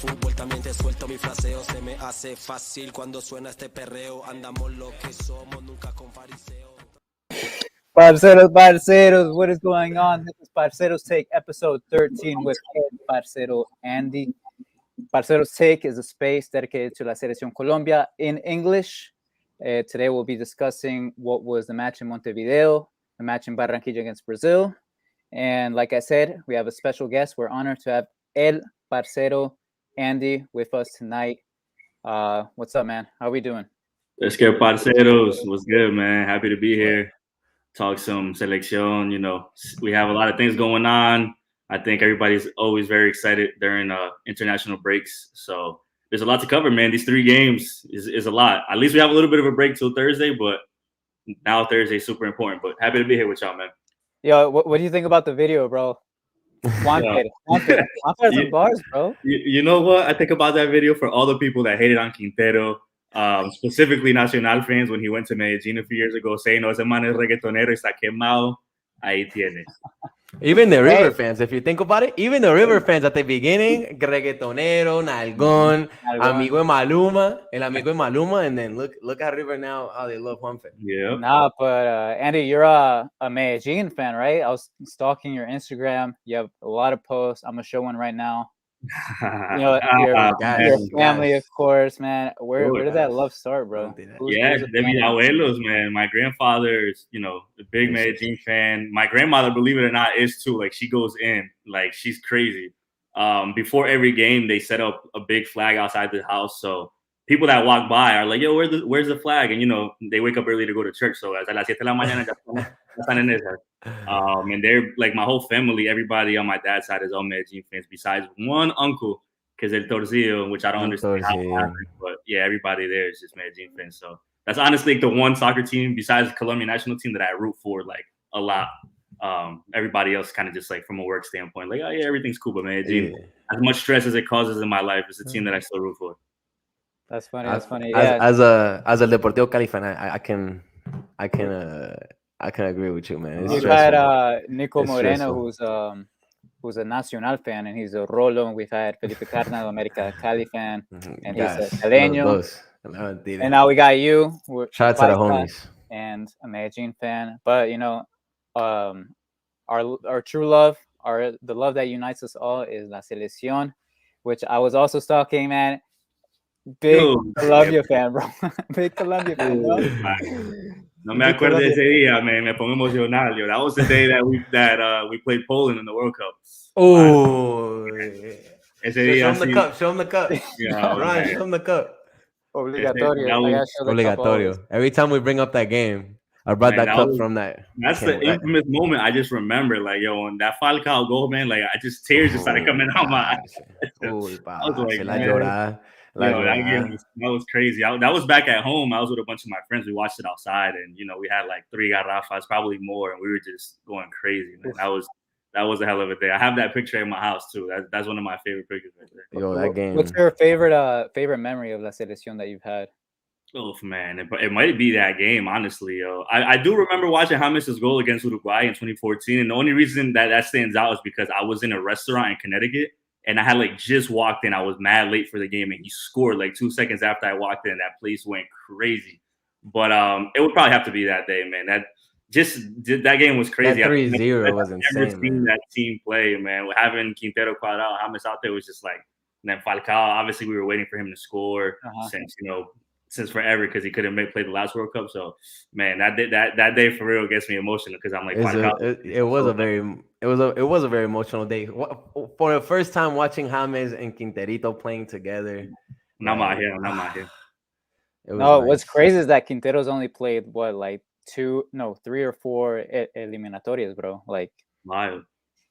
fútbol también te suelto mi fraseo. Se me hace fácil cuando suena este perreo. Andamos lo que somos, nunca con fariseo. Parceros, what is going on? This is Parceros Take, episode 13 with Parcero Andy. Parceros Take is a space dedicated to La Selección Colombia in English. Today we'll be discussing what was the match in Montevideo, the match in Barranquilla against Brazil. And like I said, we have a special guest. We're honored to have El Parcero Andy with us tonight. What's up, man? How are we doing? Let's get Parceros. What's good, man? Happy to be here. Talk some selección. You know, we have a lot of things going on. I think everybody's always very excited during international breaks. So there's a lot to cover, man. These 3 games is a lot. At least we have a little bit of a break till Thursday, but now Thursday is super important. But happy to be here with y'all, man. Yo, what do you think about the video, bro? Wanted some bars, bro. You know what? I think about that video for all the people that hated on Quintero. Specifically Nacional fans when he went to Medellin a few years ago saying, no, ese man es reggaetonero, está quemado. Ahí tienes. Even the River fans, if you think about it, even the River fans at the beginning, reggaetonero, nalgón, amigo de Maluma, el amigo de Maluma, and then look at River now, how they love Juanfe. Yeah. Nah, but Andy, you're a Medellin fan, right? I was stalking your Instagram. You have a lot of posts. I'm gonna show one right now. You know, your family, of course, man. Where did that love start, bro? They're mi abuelos, man. My grandfather's, you know, a big Medellin fan. My grandmother, believe it or not, is too. Like, she goes in, like, she's crazy. Before every game, they set up a big flag outside the house. So people that walk by are like, yo, where's the flag? And, you know, they wake up early to go to church. So as a las 7 de la mañana, están en esa. And they're like, my whole family, everybody on my dad's side is all Medellin fans besides one uncle, because El Torcillo, which I don't understand how it happened, but yeah, everybody there is just Medellin fans. So that's honestly the one soccer team besides the Colombian national team that I root for like a lot. Everybody else kind of just like from a work standpoint, like, oh yeah, everything's cool, but Medellin, as much stress as it causes in my life, it's a team that I still root for. That's funny. That's funny. As a Deportivo Cali fan, I can agree with you, man. We've had Nico Moreno, who's a Nacional fan, and he's a Rolo. We've had Felipe Carna, America Cali fan, and he's a Caleño. And now we got you. Shout out to the homies. And a Medellin fan. But, you know, our true love, the love that unites us all is La Selección, which I was also stalking, man. Big Colombia fan, bro. Big Colombia fan, bro. No me acuerdo de ese día, man. Me pongo emocional, yo. That was the day that we played Poland in the World Cup. Oh, ese día. Show him the cup. Yeah, Ryan, show him the cup. Obligatorio. Every time we bring up that game, I brought that cup from that. That's the infamous moment I just remember. Like, yo, on that Falcao goal, man, like, tears just started coming out my eyes. I was like, man. That was crazy. That was back at home. I was with a bunch of my friends. We watched it outside, and you know, we had like 3 garrafas, probably more, and we were just going crazy, man. That was a hell of a day. I have that picture in my house too. That's one of my favorite pictures right there. Yo, that game. What's your favorite memory of La Selección that you've had? Oh man, it might be that game, honestly. Yo, I do remember watching James' goal against Uruguay in 2014, and the only reason that stands out is because I was in a restaurant in Connecticut. And I had like just walked in. I was mad late for the game, and he scored like 2 seconds after I walked in. That place went crazy. But it would probably have to be that day, man. That game was crazy. That 3-0 was insane. I've never seen that team play, man. Having Quintero, Cuadrado, James out there was just like. And then Falcao, obviously, we were waiting for him to score since forever because he couldn't play the last World Cup. So, man, that day for real gets me emotional because I'm like, it was a very emotional day for the first time watching James and Quinterito playing together. Not here. What's crazy is that Quintero's only played 3 or 4 eliminatorias, bro. Like, wild.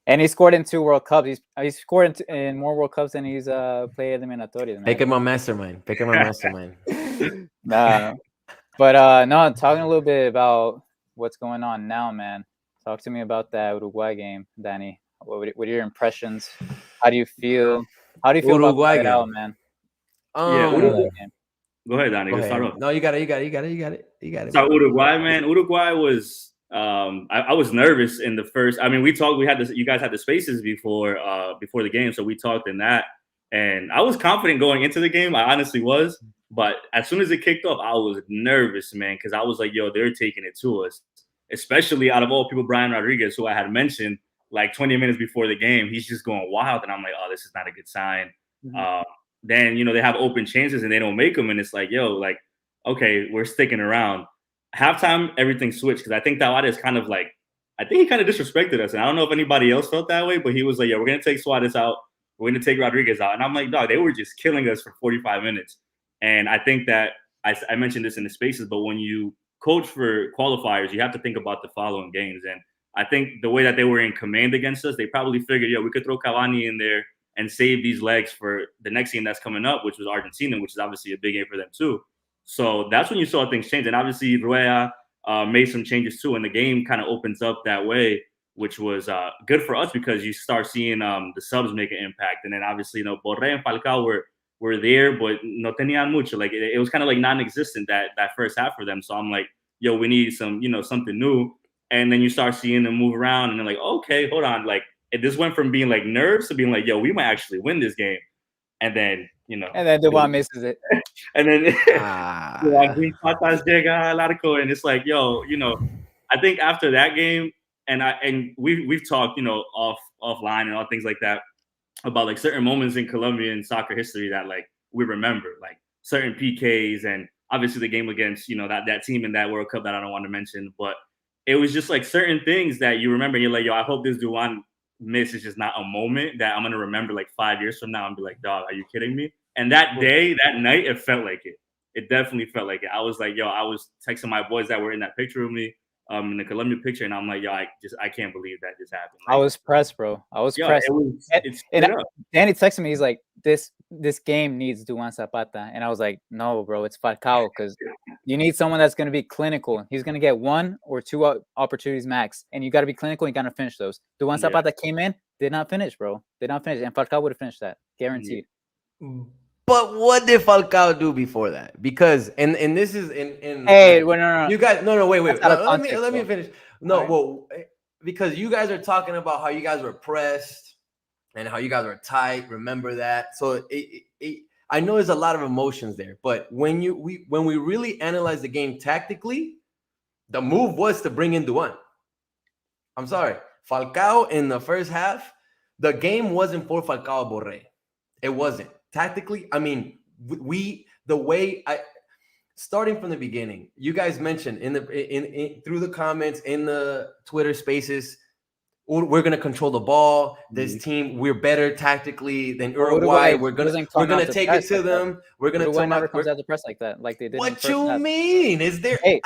And he scored in 2 World Cups. He scored in more World Cups than he's played eliminatorias. Man. Pick him a mastermind. Nah. But no, talking a little bit about what's going on now, man. Talk to me about that Uruguay game, Danny. What are your impressions? How do you feel? How do you feel Uruguay about that out, man? Go ahead, Danny. Go start off. No, you got it. So Uruguay, man. Uruguay was. I was nervous in the first. I mean, we talked. We had this. You guys had the spaces before the game, so we talked in that. And I was confident going into the game. I honestly was. But as soon as it kicked off, I was nervous, man, because I was like, yo, they're taking it to us. Especially out of all people, Brian Rodriguez, who I had mentioned like 20 minutes before the game, he's just going wild. And I'm like, oh, this is not a good sign. Then, they have open chances and they don't make them. And it's like, yo, like, okay, we're sticking around. Halftime, everything switched because I think Tavares kind of like, I think he kind of disrespected us. And I don't know if anybody else felt that way, but he was like, yeah, we're going to take Suarez out. We're going to take Rodriguez out. And I'm like, dog, they were just killing us for 45 minutes. And I think that I mentioned this in the spaces, but when you coach for qualifiers, you have to think about the following games. And I think the way that they were in command against us, they probably figured, we could throw Cavani in there and save these legs for the next game that's coming up, which was Argentina, which is obviously a big game for them too. So that's when you saw things change. And obviously Rueda made some changes too. And the game kind of opens up that way, which was good for us because you start seeing the subs make an impact. And then obviously, Borré and Falcao were there, but no tenían mucho. Like it was kind of like non-existent that first half for them. So I'm like, yo, we need some, something new. And then you start seeing them move around and they're like, okay, hold on. Like this went from being like nerves to being like, yo, we might actually win this game. And then, and then Duban misses it. And then and it's like, yo, I think after that game, and we've talked, offline and all things like that about like certain moments in Colombian soccer history that like we remember, like certain PKs and obviously the game against, that team in that World Cup that I don't want to mention, but it was just like certain things that you remember. And you're like, yo, I hope this Duan miss is just not a moment that I'm going to remember like 5 years from now and be like, dog, are you kidding me? And that day, that night, it felt like it. It definitely felt like it. I was like, yo, I was texting my boys that were in that picture with me, in the Colombia picture, and I'm like, yo, I can't believe that just happened. Like, I was pressed, bro. I was pressed. Danny texted me. He's like, this game needs Duan Zapata, and I was like, no, bro, it's Falcao because you need someone that's going to be clinical. He's going to get 1 or 2 opportunities max, and you got to be clinical. You got to finish those. Duan Zapata came in, did not finish, bro. Did not finish, and Falcao would have finished that, guaranteed. But what did Falcao do before that? Because and this is in hey, wait, no. You guys, no, wait. Let me finish. No, right. Well, because you guys are talking about how you guys were pressed and how you guys were tight. Remember that? So I know there's a lot of emotions there, but when we really analyze the game tactically, the move was to bring in Duan. I'm sorry, Falcao in the first half, the game wasn't for Falcao Borré. It wasn't. Tactically, I mean, starting from the beginning, you guys mentioned in through the comments in the Twitter spaces, we're gonna control the ball. This team, we're better tactically than Uruguay. We're gonna take it to them. We're gonna Uruguay never comes out the press like that, like they did. What you mean? Is there? And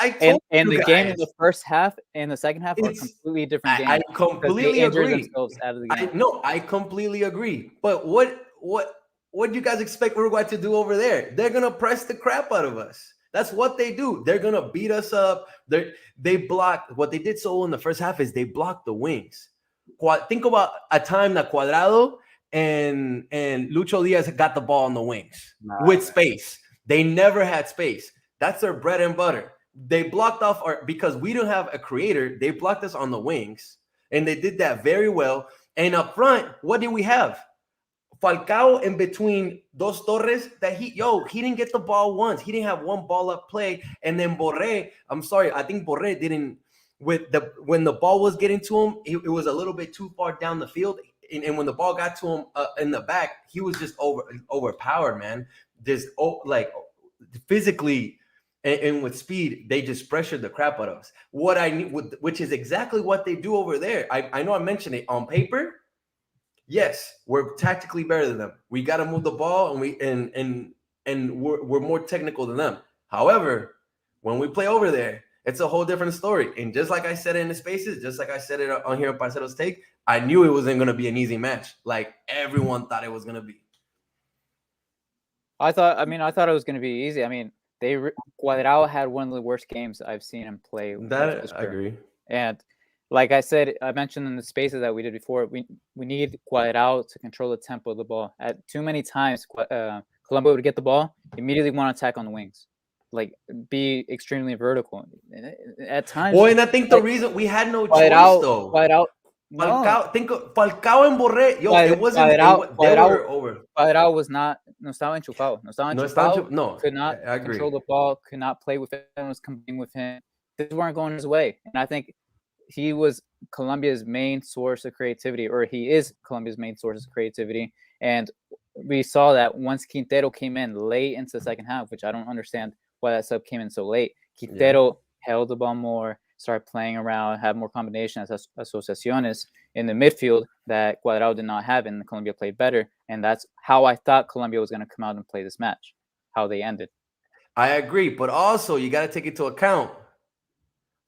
the game in the first half and the second half are completely different games. I completely agree. Out of the game. I completely agree. But what do you guys expect Uruguay to do over there? They're gonna press the crap out of us. That's what they do. They're gonna beat us up. They block. What they did so well in the first half is they blocked the wings. Think about a time that Cuadrado and Lucho Diaz got the ball on the wings with space. They never had space. That's their bread and butter. They blocked off because we don't have a creator. They blocked us on the wings, and they did that very well. And up front, what did we have? Falcao in between Dos Torres that he didn't get the ball once. He didn't have one ball up play. And then Borré, I'm sorry, I think Borré didn't when the ball was getting to him, it was a little bit too far down the field. And when the ball got to him in the back, he was just overpowered, man. Just like physically and with speed, they just pressured the crap out of us. What I need, which is exactly what they do over there. I know I mentioned it on paper. Yes, we're tactically better than them. We got to move the ball, and we're more technical than them. However, when we play over there, it's a whole different story. And just like I said in the spaces, just like I said it on here at Parceros Take, I knew it wasn't going to be an easy match. Like everyone thought it was going to be. I thought it was going to be easy. I mean, Cuadrado had one of the worst games I've seen him play. That I agree. And like I said, I mentioned in the spaces that we did before, we need Cuadrado to control the tempo of the ball. At too many times, Colombia would get the ball, immediately want to attack on the wings, like be extremely vertical. At times, and I think the reason we had no choice though. Falcao, think of Falcao and Borré. Yo, it wasn't. They were over. Cuadrado was not. No estaba enchufado. No estaba enchufado. No, could not control the ball. Could not play with him. Was competing with him. Things weren't going his way, and I think he was Colombia's main source of creativity, or he is Colombia's main source of creativity. And we saw that once Quintero came in late into the second half, which I don't understand why that sub came in so late. Quintero held the ball more, started playing around, had more combinations, asociaciones in the midfield that Cuadrado did not have, and Colombia played better. And that's how I thought Colombia was going to come out and play this match, how they ended. I agree, but also you got to take into account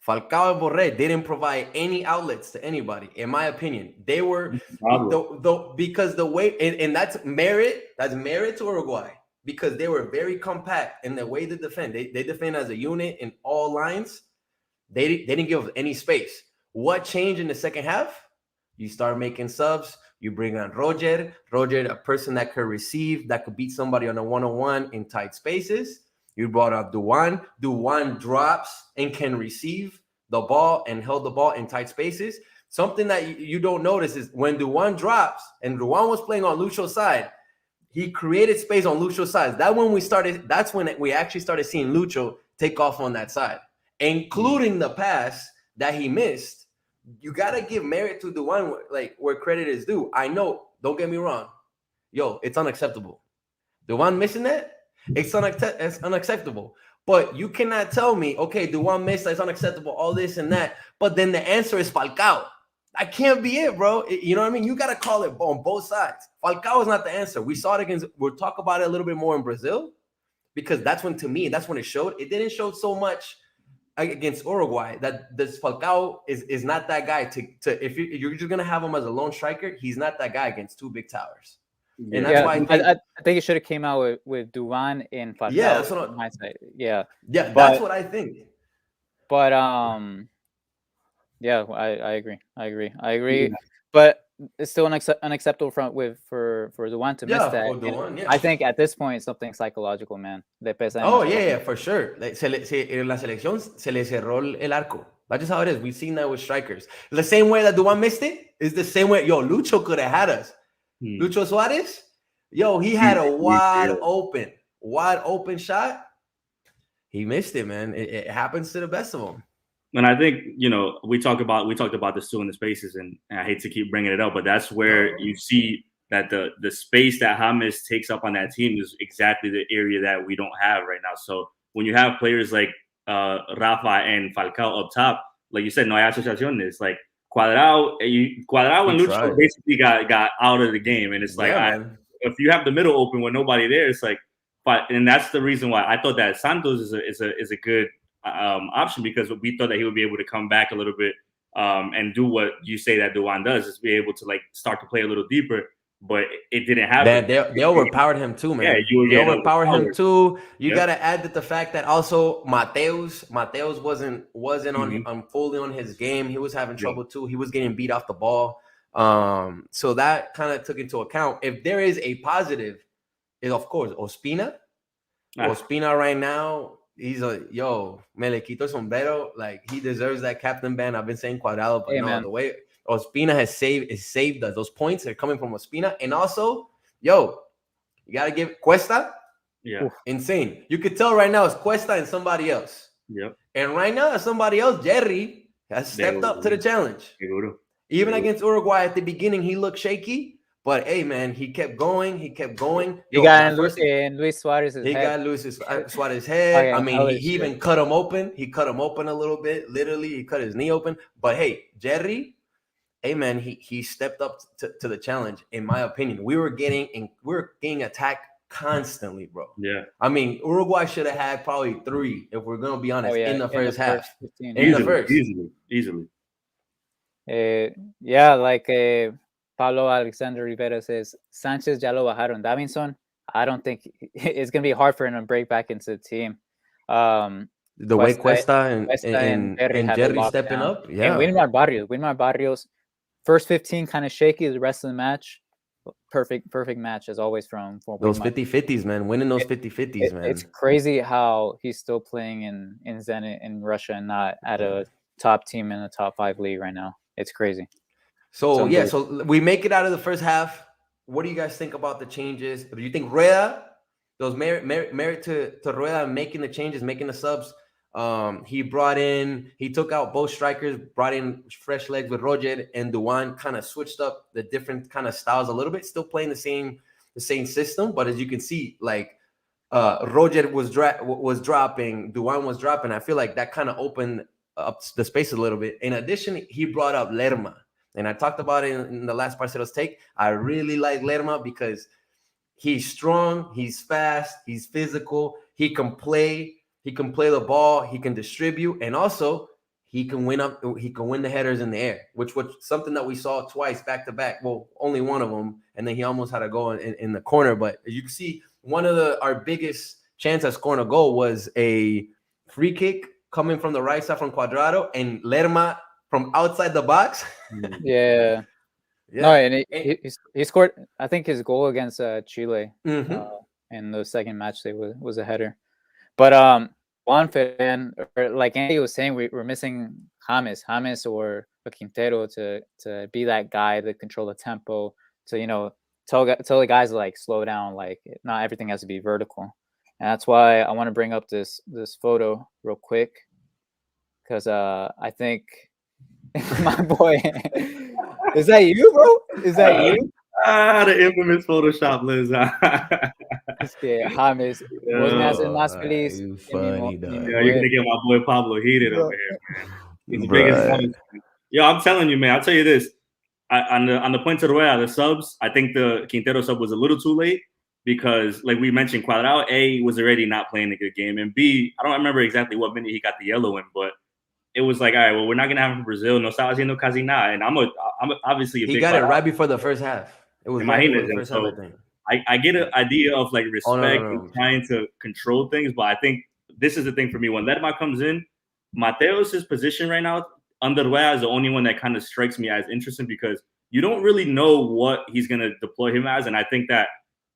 Falcao and Borré didn't provide any outlets to anybody, in my opinion. They were because the way, and that's merit to Uruguay, because they were very compact in the way they defend. They defend as a unit in all lines. They didn't give any space. What changed in the second half? You start making subs. You bring on Roger, a person that could receive, that could beat somebody on a one-on-one in tight spaces. You brought up Duan. Duan drops and can receive the ball and held the ball in tight spaces. Something that you don't notice is when Duan drops, and Duan was playing on Lucho's side, he created space on Lucho's side. That's when we actually started seeing Lucho take off on that side, including the pass that he missed. You got to give merit to Duan, like where credit is due. I know, don't get me wrong. Yo, it's unacceptable. Duan missing that? It's unacceptable. But you cannot tell me, okay, Duan missed, it's unacceptable, all this and that. But then the answer is Falcao. That can't be it, bro. You know what I mean? You got to call it on both sides. Falcao is not the answer. We saw it against, we'll talk about it a little bit more in Brazil, because that's when it showed. It didn't show so much against Uruguay that this Falcao is not that guy to if you're just going to have him as a lone striker, he's not that guy against two big towers. And that's why I think it should have came out with Duan in Falcao. Yeah, that's what that's what I think. But I agree. Yeah. But it's still unacceptable for Duan to miss that. Duan, I think at this point it's something psychological, man. For sure. En la selección se le cerró el arco. That's just how it is. We've seen that with strikers. The same way that Duan missed it is the same way. Yo, Lucho could have had us. Lucho Suarez, yo, he had a wide open shot. He missed it, man. It happens to the best of them. And I think, we talked about this too in the spaces, and I hate to keep bringing it up, but that's where you see that the space that James takes up on that team is exactly the area that we don't have right now. So when you have players like Rafa and Falcao up top, like you said, no hay asociaciones, like Cuadrado and Lucho basically got out of the game, and it's like if you have the middle open with nobody there, it's like, and that's the reason why I thought that Santos is a good option, because we thought that he would be able to come back a little bit and do what you say that Duan does, is be able to like start to play a little deeper. But it didn't happen. They overpowered him too, man. They overpowered him too. You got to add that the fact that also Mateus wasn't on fully on his game. He was having trouble too. He was getting beat off the ball. So that kind of took into account. If there is a positive, is of course Ospina. Ospina right now, he's me le quito el sombrero. Like, he deserves that captain band. I've been saying Cuadrado, but the way Ospina has saved us. Those points are coming from Ospina. And also, you got to give Cuesta. Yeah. Insane. You could tell right now it's Cuesta and somebody else. Yep. And right now, somebody else, Jerry, has stepped up to the challenge. Even against Uruguay at the beginning, he looked shaky. But, hey, man, he kept going. He got Luis Suarez's head. He got Luis Suarez's head. I mean, he even cut him open. He cut him open a little bit. Literally, he cut his knee open. But, hey, Jerry, hey, man, he stepped up to the challenge, in my opinion. We were getting attacked constantly, bro. Yeah. I mean, Uruguay should have had probably 3, if we're going to be honest, in the first half. Easily. Pablo Alexander Rivera says, Sanchez ya lo bajaron. Davinson, I don't think it's going to be hard for him to break back into the team. The way Cuesta and Jerry stepping up. Yeah. And Wilmar Barrios, first 15 kind of shaky. The rest of the match, perfect match as always from those 50-50s, man. Winning those 50-50s, man. It's crazy how he's still playing in Zenit in Russia and not at a top team in a top 5 league right now. It's crazy. So we make it out of the first half. What do you guys think about the changes? Do you think Rueda, those merit to Rueda making the changes, making the subs? He took out both strikers, brought in fresh legs with Roger and Duan, kind of switched up the different kind of styles a little bit, still playing the same system. But as you can see, like Roger was dropping, Duan was dropping. I feel like that kind of opened up the space a little bit. In addition, he brought up Lerma. And I talked about it in the last Parceros Take. I really like Lerma because he's strong, he's fast, he's physical, he can play the ball, he can distribute, and also he can win the headers in the air, which was something that we saw twice back to back. Well, only one of them, and then he almost had a goal in the corner. But as you can see, one of our biggest chance at scoring a goal was a free kick coming from the right side from Cuadrado, and Lerma from outside the box. Yeah. No, and he scored, I think, his goal against Chile in the second match day was a header. But Juan Ferran, or like Andy was saying, we're missing James or Quintero to be that guy to control the tempo, to tell the guys to like slow down, like not everything has to be vertical. And that's why I want to bring up this photo real quick, because I think my boy, is that you, bro? Is that you? The infamous Photoshop, Liz. James, vos me haces más feliz. You funny, dog. Yeah, you're gonna get my boy Pablo heated over here, man. He's the biggest. Yo, I'm telling you, man. I'll tell you this. On the point to Rueda, the subs, I think the Quintero sub was a little too late because, like we mentioned, Cuadrado A was already not playing a good game, and B, I don't remember exactly what minute he got the yellow in, but it was like, all right, well, we're not gonna have him for Brazil. No estaba haciendo casi nada, and I'm obviously a big. He got it right before the first half. It was right before the first half, I think. I get an idea of like respect and trying to control things, but I think this is the thing for me. When Lerma comes in, Mateos' position right now under Rueda is the only one that kind of strikes me as interesting because you don't really know what he's going to deploy him as. And I think that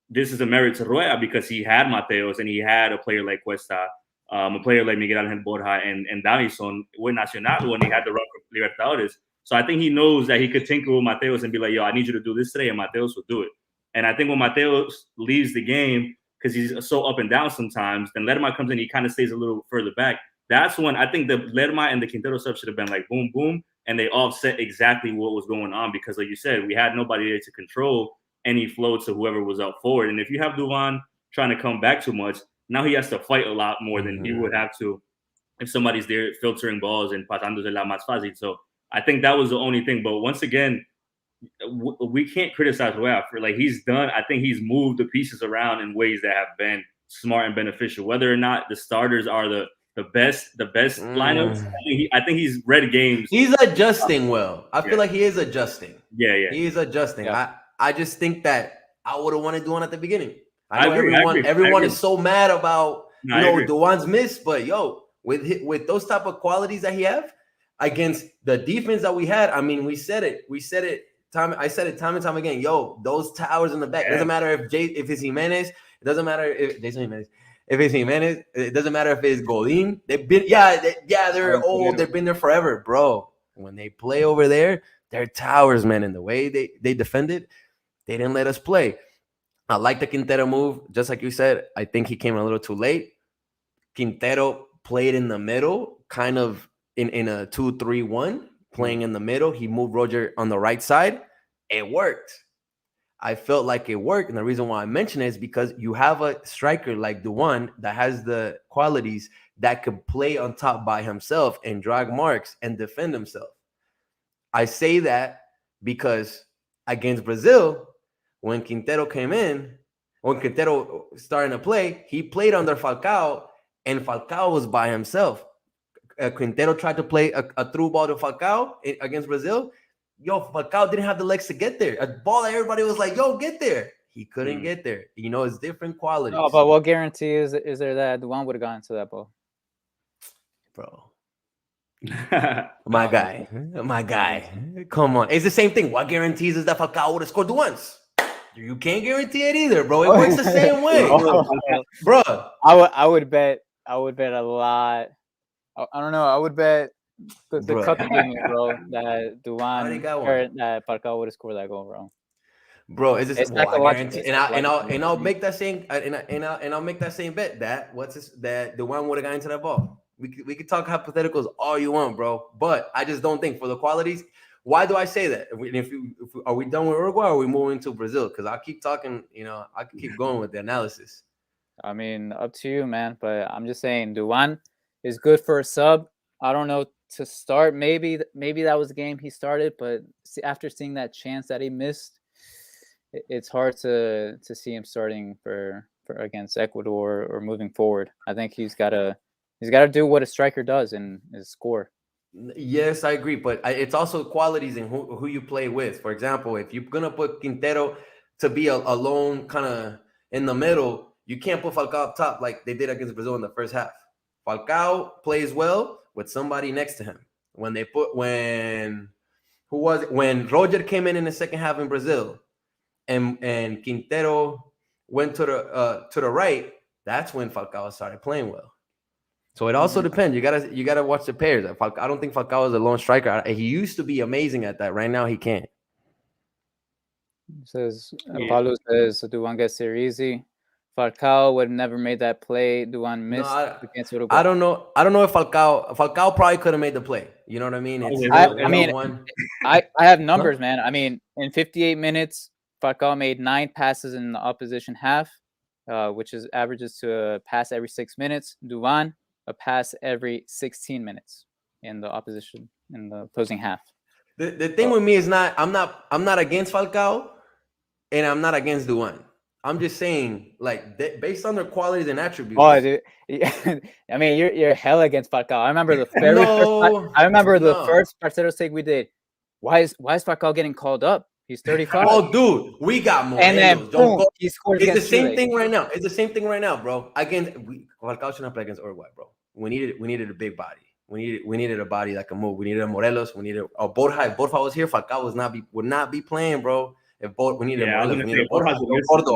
this is a merit to Rueda because he had Mateos and he had a player like Cuesta, a player like Miguel Ángel Borja and Davison with Nacional when he had the run for Libertadores. So I think he knows that he could tinker with Mateos and be like, yo, I need you to do this today, and Mateos will do it. And I think when Mateos leaves the game, because he's so up and down sometimes, then Lerma comes in, he kind of stays a little further back. That's when I think the Lerma and the Quintero sub should have been like boom, boom, and they offset exactly what was going on because, like you said, we had nobody there to control any flow to whoever was up forward. And if you have Duan trying to come back too much, now he has to fight a lot more than he would have to if somebody's there filtering balls and pasándose la más fácil. So I think that was the only thing. But once again, we can't criticize Rueda for like he's done. I think he's moved the pieces around in ways that have been smart and beneficial. Whether or not the starters are the best lineups, I think he's read games. He's adjusting well. I feel like he is adjusting. Yeah. He is adjusting. Yeah. I just think that I would have wanted Duan at the beginning. I know agree. Everyone is so mad about Duan's miss, but with those type of qualities that he have against the defense that we had, I mean, we said it. I said it time and time again. Yo, those towers in the back. It doesn't matter if it's Jimenez. It doesn't matter if Jason Jimenez. If it's Jimenez, it doesn't matter if it's Godin. They've been they're old. They've been there forever, bro. When they play over there, they're towers, man. And the way they defended, they didn't let us play. I like the Quintero move. Just like you said, I think he came a little too late. Quintero played in the middle, kind of in a 2-3-1. Playing in the middle, he moved Roger on the right side. It worked. I felt like it worked, and the reason why I mention it is because you have a striker like Duan that has the qualities that could play on top by himself and drag marks and defend himself. I say that because against Brazil, when Quintero started to play, he played under Falcao, and Falcao was by himself. Quintero tried to play a through ball to Falcao against Brazil. Yo, Falcao didn't have the legs to get there. A ball that everybody was like, yo, get there. He couldn't get there. It's different qualities. No, but what guarantee is there that Duan would have gotten to that ball? Bro. My guy. Come on. It's the same thing. What guarantees is that Falcao would have scored once? You can't guarantee it either, bro. It works the same way. Bro. I would bet a lot. I don't know. I would bet The cup you gave me, bro. That already Duan got one. or that Falcao would have scored that goal, bro. Bro, it's just It's well, I psychological. guarantee, It's and psychological. I'll make that same and I'll make that same bet that that the one would have gotten to that ball. We could talk hypotheticals all you want, bro, but I just don't think for the qualities. Why do I say that? Are we done with Uruguay or are we moving to Brazil? Because I'll keep talking, I can keep going with the analysis. I mean, up to you, man. But I'm just saying, Duan is good for a sub. I don't know to start. Maybe that was the game he started, but after seeing that chance that he missed, it's hard to see him starting for against Ecuador or moving forward. I think he's got to do what a striker does and is score. Yes, I agree, but it's also qualities in who you play with. For example, if you're gonna put Quintero to be a lone kind of in the middle, you can't put Falcao up top like they did against Brazil in the first half. Falcao plays well with somebody next to him. When Roger came in the second half in Brazil, and Quintero went to the right, that's when Falcao started playing well. So it also depends. You gotta watch the pairs. I don't think Falcao is a lone striker. He used to be amazing at that. Right now, he can't. Paulo says Duan gets there easy. Falcao would have never made that play. Duan missed against Uruguay. I don't know if Falcao probably could have made the play. You know what I mean? I have numbers, man. I mean, in 58 minutes, Falcao made 9 passes in the opposition half, which averages to a pass every 6 minutes. Duan, a pass every 16 minutes in the opposing half. The thing with me is I'm not against Falcao, and I'm not against Duan. I'm just saying, like, based on their qualities and attributes. Oh, dude. I mean, you're hell against Falcao. I remember the first Parceros Take we did. Why is Falcao getting called up? He's 35. Oh, dude, we got more. And then boom, he scores. It's the same thing right now. It's the same thing right now, bro. Falcao should not play against Uruguay, bro. We needed a big body. We needed a body that can move. We needed a Morelos. We needed a Borja. If Borja was here, Falcao would not be playing, bro. We needed Morelos. We needed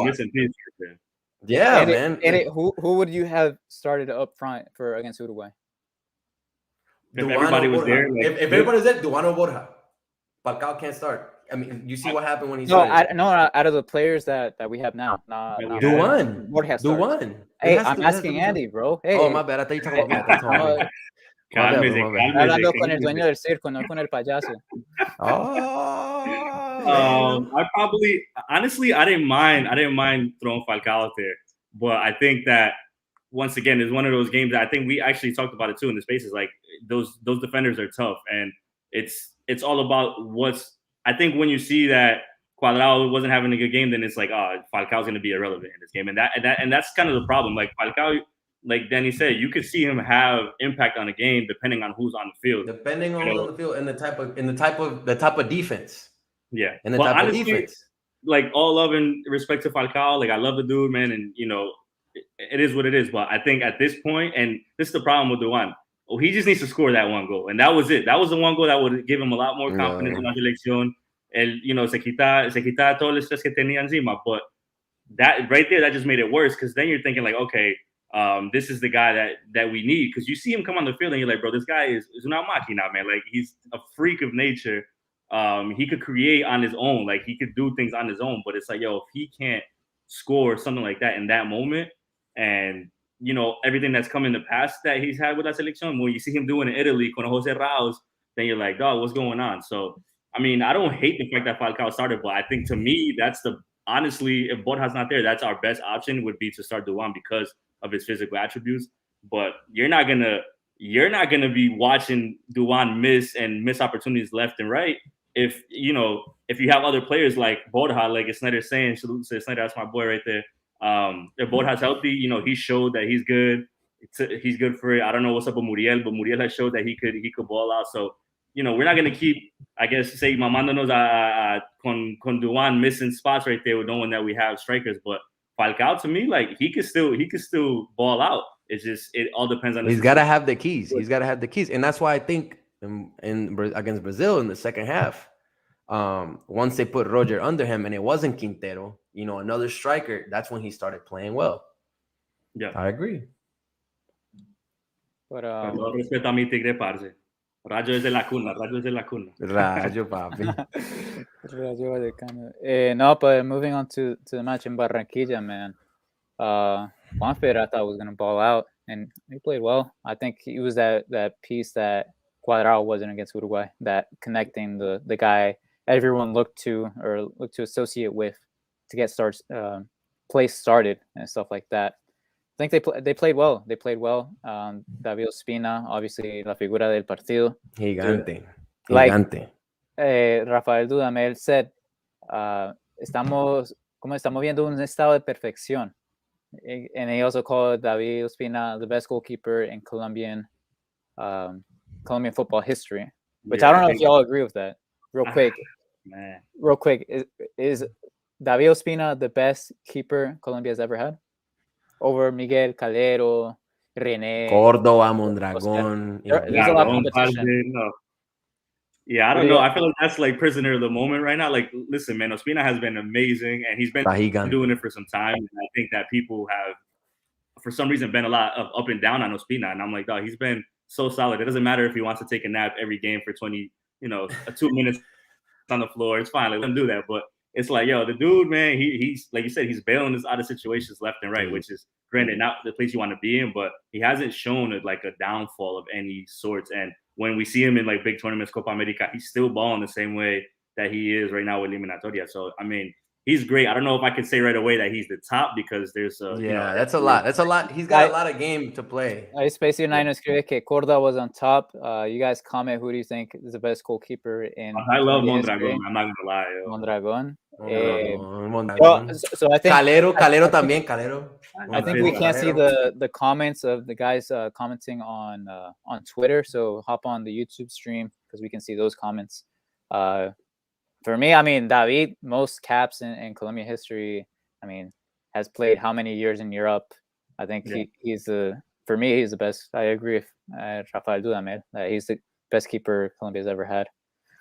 missing piece. Yeah, man. Who would you have started up front for against Uruguay? If everybody was there, if everybody's there, Duan or Borja. Falcao can't start. I mean, you see what happened when he started. Out of the players that we have now. Duan. Duan. Hey, I'm asking Andy, bro. Hey. Oh, my bad. I thought you were talking about me. Hablando con el dueño del circo, no con el payaso. I probably, honestly, I didn't mind throwing Falcao out there, but I think that once again, it's one of those games that I think we actually talked about it too in the spaces. Like those defenders are tough, and it's all about I think when you see that Cuadrado wasn't having a good game, then it's like, Falcao's going to be irrelevant in this game, and that's kind of the problem. Like Falcao, like Danny said, you could see him have impact on a game depending on who's on the field. Depending on who's on the field and the type of defense. Yeah. And the type of defense. Like all love and respect to Falcao. Like I love the dude, man, and it is what it is. But I think at this point, and this is the problem with Duan, he just needs to score that one goal. And that was it. That was the one goal that would give him a lot more confidence in la selección. Se quita todo el estrés que tenía encima. But that right there, that just made it worse, because then you're thinking like, okay, this is the guy that we need, because you see him come on the field and you're like, bro, this guy is una máquina, man. Like he's a freak of nature. He could create on his own, like he could do things on his own, but it's like, yo, if he can't score something like that in that moment, and everything that's come in the past that he's had with La Selección, when you see him doing in Italy con Jose Raos, then you're like, dog, what's going on? So I mean, I don't hate the fact that Falcao started, but I think to me honestly, if Borja's not there, that's our best option, would be to start Duan because of his physical attributes. But you're not gonna be watching Duan miss opportunities left and right if you have other players like Borja, like Snyder's saying. Salute to Snyder, that's my boy right there. If Borja's healthy, he showed that he's good. He's good for it. I don't know what's up with Muriel, but Muriel has showed that he could ball out. So we're not gonna keep, I guess, say mamándonos con Duan missing spots right there with knowing that we have strikers. But Falcao, to me, like he could still ball out. It's just, it all depends on. He's got to have the keys. He's got to have the keys, and that's why I think against Brazil in the second half, once they put Roger under him and it wasn't Quintero, another striker, that's when he started playing well. Yeah, I agree. But Rayo es de la cuna. Rayo es de la cuna. Rayo, papi. Rayo Vallecano. No, but moving on to the match in Barranquilla, man. Juanfer, I thought was going to ball out, and he played well. I think he was that piece that Cuadrado wasn't against Uruguay, that connecting the guy everyone looked to associate with to get play started and stuff like that. I think they played well. They played well. David Ospina, obviously la figura del partido. Gigante. Like Gigante. Rafael Dudamel said, estamos viendo un estado de perfección. And he also called David Ospina the best goalkeeper in Colombian football history, which I don't know if y'all agree with that. Real quick, is David Ospina the best keeper Colombia has ever had? Over Miguel Calero, René, Córdoba, Mondragón. There's a lot of competition. No. Yeah, I don't know. I feel like that's like prisoner of the moment right now. Like, listen, man, Ospina has been amazing, and he's been doing it for some time. And I think that people have, for some reason, been a lot of up and down on Ospina. And I'm like, dog, he's been so solid. It doesn't matter if he wants to take a nap every game for 20, 2 minutes on the floor. It's fine. Like, let him do that. But it's like, yo, the dude, man, he's like you said, he's bailing us out of situations left and right, which is granted not the place you want to be in, but he hasn't shown a downfall of any sorts. And when we see him in like big tournaments, Copa America, he's still balling the same way that he is right now with Eliminatoria. So I mean, he's great. I don't know if I can say right away that he's the top because there's that's a lot. That's a lot. He's got a lot of game to play. Spacey Nine escribe que Corda was on top. You guys comment, who do you think is the best goalkeeper in? I love Mondragón. I'm not gonna lie. Yo. Mondragón. So I think Calero también. Calero. I think we can't see the comments of the guys commenting on Twitter. So hop on the YouTube stream because we can see those comments. For me, I mean, David, most caps in Colombian history. I mean, has played how many years in Europe? I think he's for me, he's the best. I agree with Rafael Dudamel. He's the best keeper Colombia's ever had.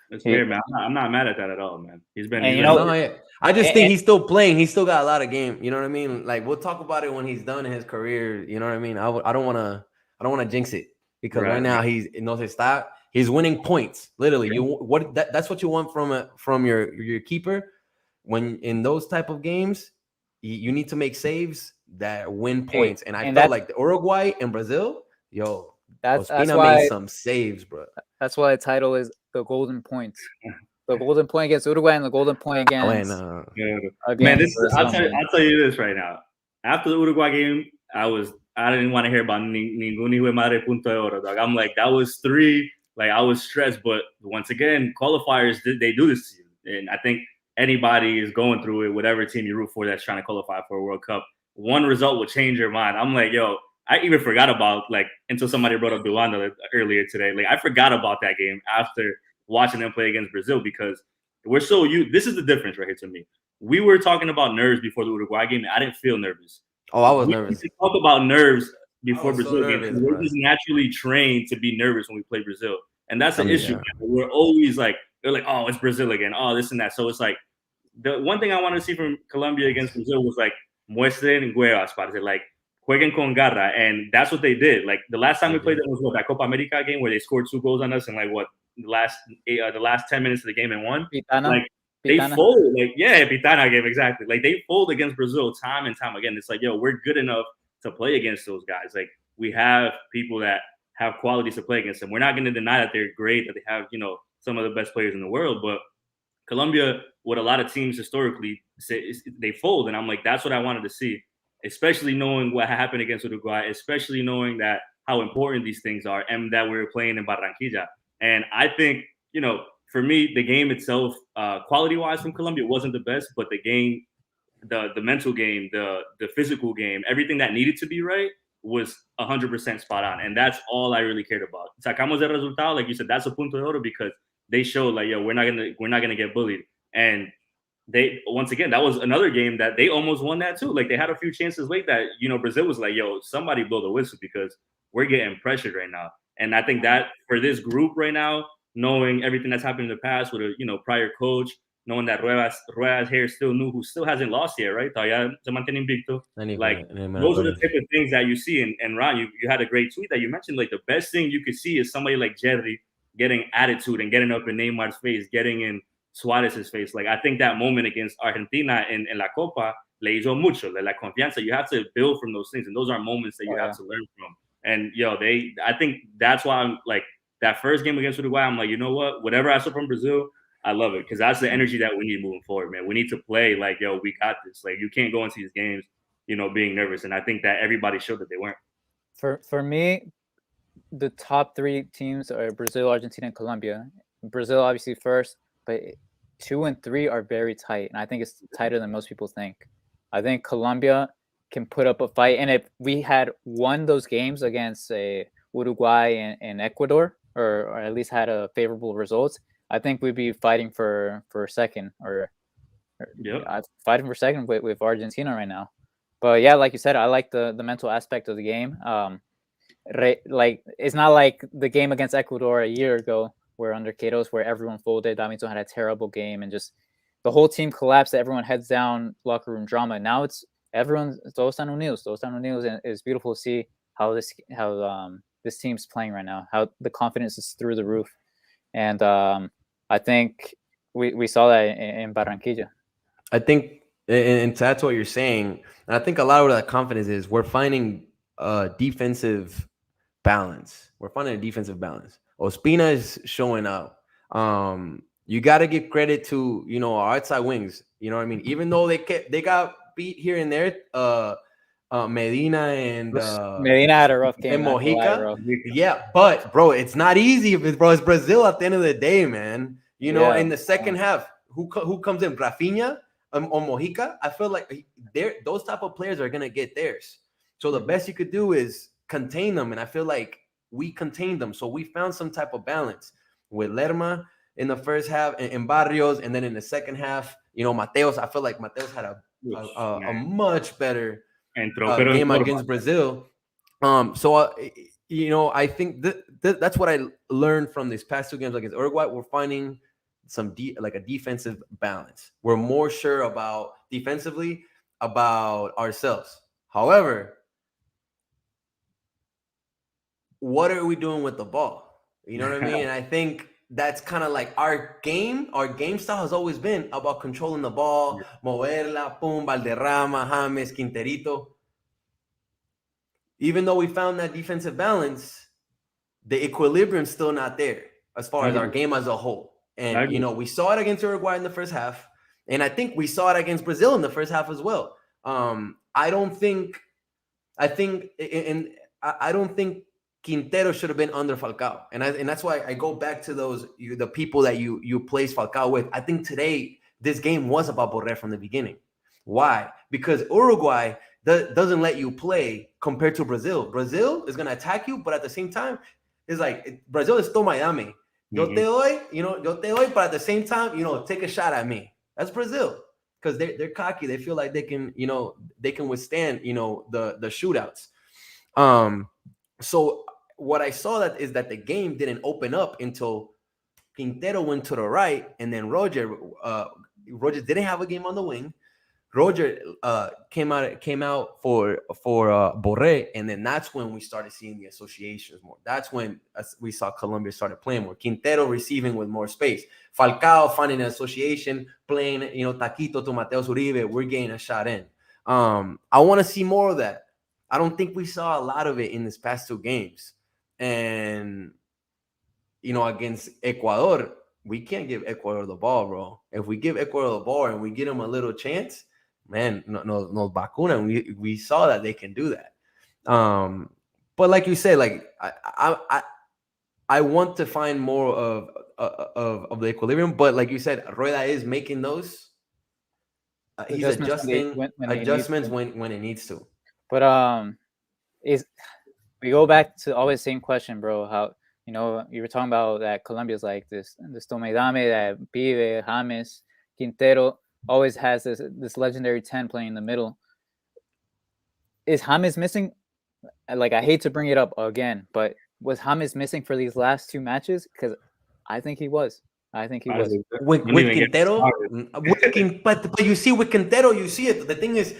It's weird, man. I'm not mad at that at all, man. He's been. I just think he's still playing. He's still got a lot of game. You know what I mean? Like, we'll talk about it when he's done in his career. You know what I mean? I don't want to jinx it because right now he's He's winning points. Literally, that's what you want from your keeper. When in those type of games, you need to make saves that win points. And I felt like the Uruguay and Brazil, that's why made some saves, bro. That's why the title is the Golden Points. The Golden Point against Uruguay and the Golden Point against. Man, I'll tell you this right now. After the Uruguay game, I didn't want to hear about ningún hijo de madre punto de oro, dog. I'm like, that was 3. Like, I was stressed, but once again, qualifiers, they do this to you. And I think anybody is going through it, whatever team you root for that's trying to qualify for a World Cup, one result will change your mind. I'm like, yo, I even forgot about, until somebody brought up Duanda earlier today. Like, I forgot about that game after watching them play against Brazil because we're so this is the difference right here to me. We were talking about nerves before the Uruguay game, and I didn't feel nervous. Oh, I was nervous. We talk about nerves before Brazil game. We're just naturally trained to be nervous when we play Brazil. And that's an issue. We're always they're like, oh, it's Brazil again. Oh, this and that. So it's like, the one thing I wanted to see from Colombia against Brazil was muestren huevas, parce. Jueguen con garra. And that's what they did. Like, the last time we played them was that Copa America game where they scored 2 goals on us in the last 10 minutes of the game and won. Pitana. They fold. Pitana game, exactly. Like, they fold against Brazil time and time again. It's like, yo, we're good enough to play against those guys. Like, we have people that have qualities to play against them. We're not going to deny that they're great, that they have, some of the best players in the world. But Colombia, what a lot of teams historically say, they fold. And I'm like, that's what I wanted to see, especially knowing what happened against Uruguay, especially knowing that how important these things are and that we're playing in Barranquilla. And I think, for me, the game itself, quality-wise from Colombia, wasn't the best, but the game, the mental game, the physical game, everything that needed to be right was 100% spot on. And that's all I really cared about. Sacamos el resultado, like you said, that's a punto de oro because they showed we're not gonna get bullied. And they, once again, that was another game that they almost won that too. Like, they had a few chances late that, Brazil was like, yo, somebody blow the whistle because we're getting pressured right now. And I think that for this group right now, knowing everything that's happened in the past with a prior coach, knowing that Ruedas here still new, who still hasn't lost yet, right? Todavía se mantiene invicto. Those are the type of things that you see. And Ron, you had a great tweet that you mentioned. Like, the best thing you could see is somebody like Jerry getting attitude and getting up in Neymar's face, getting in Suarez's face. Like, I think that moment against Argentina in La Copa le hizo mucho, la confianza. You have to build from those things, and those are moments that you have to learn from. And I think that's why I'm like, that first game against Uruguay, I'm like, you know what? Whatever I saw from Brazil, I love it, because that's the energy that we need moving forward, man. We need to play like, yo, we got this. Like, you can't go into these games, being nervous. And I think that everybody showed that they weren't. For me, the top 3 teams are Brazil, Argentina, and Colombia. Brazil obviously first, but 2 and 3 are very tight, and I think it's tighter than most people think. I think Colombia can put up a fight, and if we had won those games against Uruguay and Ecuador, or at least had a favorable results, I think we'd be fighting for second, or fighting for second with Argentina right now. But yeah, like you said, I like the mental aspect of the game. Like, it's not like the game against Ecuador a year ago, where under Queiroz, where everyone folded. Davinson had a terrible game, and just the whole team collapsed. Everyone heads down, locker room drama. Now it's everyone todos están unidos, and it's beautiful to see how this team's playing right now. How the confidence is through the roof, and I think we saw that in Barranquilla. I think, and that's what you're saying. And I think a lot of that confidence is we're finding defensive balance. Ospina is showing up. You got to give credit to our outside wings. You know what I mean? Even though they got beat here and there, Medina and Medina had a rough game. And Mojica. Yeah, but bro, it's not easy. It's Brazil at the end of the day, man. In the second half, who comes in? Rafinha or Mojica? I feel like those type of players are gonna get theirs. So the best you could do is contain them, and I feel like we contained them. So we found some type of balance with Lerma in the first half, and Barrios, and then in the second half, Mateos. I feel like Mateos had a much better game against Brazil. I think that's what I learned from these past 2 games against Uruguay. We're finding a defensive balance. We're more sure defensively about ourselves. However, what are we doing with the ball? You know what I mean? And I think that's kind of like our game style has always been about controlling the ball, moverla, pum, Valderrama, James, Quinterito. Even though we found that defensive balance, the equilibrium's still not there as far as our game as a whole. And, we saw it against Uruguay in the first half, and I think we saw it against Brazil in the first half as well. I don't think Quintero should have been under Falcao, and that's why I go back to the people that you place Falcao with. I think today this game was about Borré from the beginning. Why? Because Uruguay doesn't let you play compared to Brazil. Brazil is gonna attack you, but at the same time, it's like Brazil is toma y dame. Yo te doy, but at the same time, take a shot at me. That's Brazil, because they're cocky. They feel like they can withstand the shootouts. So what I saw is that the game didn't open up until Quintero went to the right, and then Roger didn't have a game on the wing. Roger came out for Borré, and then that's when we started seeing the associations more. That's when we saw Colombia started playing more. Quintero receiving with more space. Falcao finding an association, playing taquito to Mateus Uribe. We're getting a shot in. I want to see more of that. I don't think we saw a lot of it in this past 2 games. And, against Ecuador, we can't give Ecuador the ball, bro. If we give Ecuador the ball and we give them a little chance, man, no vacuna. We saw that they can do that. But like you said, like I want to find more of the equilibrium. But like you said, Rueda is making those. He's adjusting adjustments when it needs to. But we go back to always the same question, bro. How you were talking about that Colombia's like this toma y dame, that Pibe, James, Quintero always has this legendary 10 playing in the middle. Is James missing? Like, I hate to bring it up again, but was James missing for these last 2 matches? Because I think he was. With Quintero, but you see with Quintero, you see it. The thing is,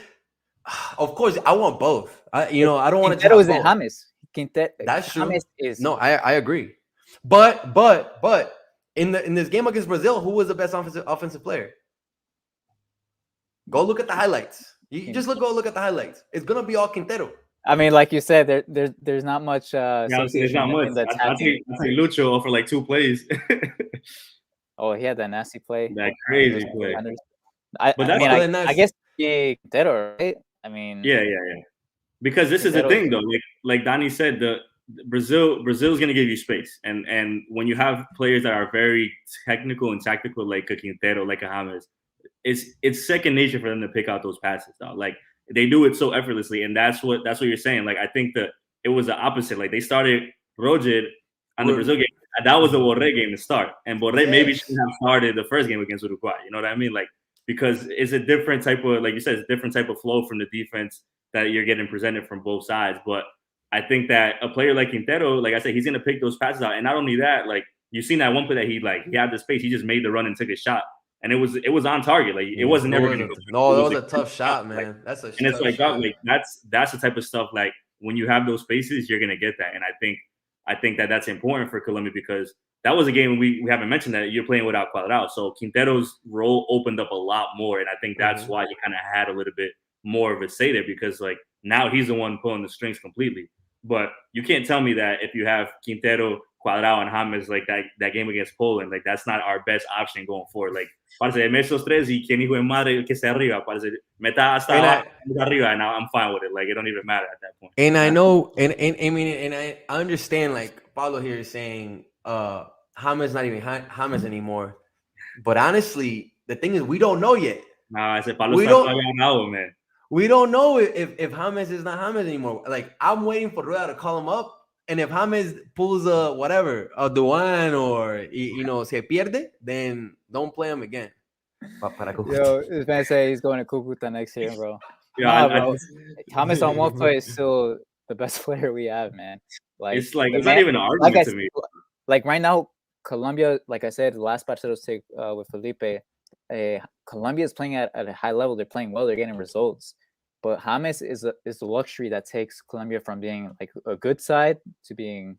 of course, I want both. I don't want to. Quintero isn't James. That's true. I agree. But in this game against Brazil, who was the best offensive player? Go look at the highlights. You just go look at the highlights. It's gonna be all Quintero. I mean, like you said, there's not much association there's not much. in the I take Lucho for like 2 plays. Oh, he had that nasty play. That crazy play. I guess Quintero, right? I mean, yeah. Because this is the thing, though. Like Donnie said, Brazil's gonna give you space, and when you have players that are very technical and tactical, like a Quintero, like a James, it's second nature for them to pick out those passes. Though. Like they do it so effortlessly, and that's what you're saying. Like I think that it was the opposite. Like they started Roger on the Brazil game. That was the Borré game to start, and Borré maybe shouldn't have started the first game against Uruguay. You know what I mean? Like because it's a different type of, like you said, it's a different type of flow from the defense that you're getting presented from both sides. But I think that a player like Quintero, like I said, he's gonna pick those passes out, and not only that, like you've seen that one play that he had the space, he just made the run and took a shot. And it was on target. Like it wasn't never going to go. No, that was a tough shot, man. Like, that's and it's like that's the type of stuff. Like when you have those spaces, you're going to get that. And I think that that's important for Colombia because that was a game we haven't mentioned that you're playing without Cuadrado. So Quintero's role opened up a lot more, and I think that's why he kind of had a little bit more of a say there because like now he's the one pulling the strings completely. But you can't tell me that if you have Quintero, Cuadrado, and James like that game against Poland, like that's not our best option going forward. Like, parce, esos tres y quien hijo de madre que se arriba, parce, meta hasta arriba, and I'm fine with it. Like, it don't even matter at that point. And I know, and I mean, and I understand, like Paulo here is saying, James not even James anymore. But honestly, the thing is, we don't know yet. Nah, I said Paulo está man. We don't know if James is not James anymore. Like, I'm waiting for Rueda to call him up. And if James pulls a Duan or, se pierde, then don't play him again. Yo, this man say he's going to Cucuta next year, bro. Yeah, bro. James on one foot is still the best player we have, man. Like it's not even an argument to me. Like right now, Colombia, like I said, the last Parceros Take with Felipe, Colombia is playing at a high level. They're playing well. They're getting results. But James is the luxury that takes Colombia from being like a good side to being,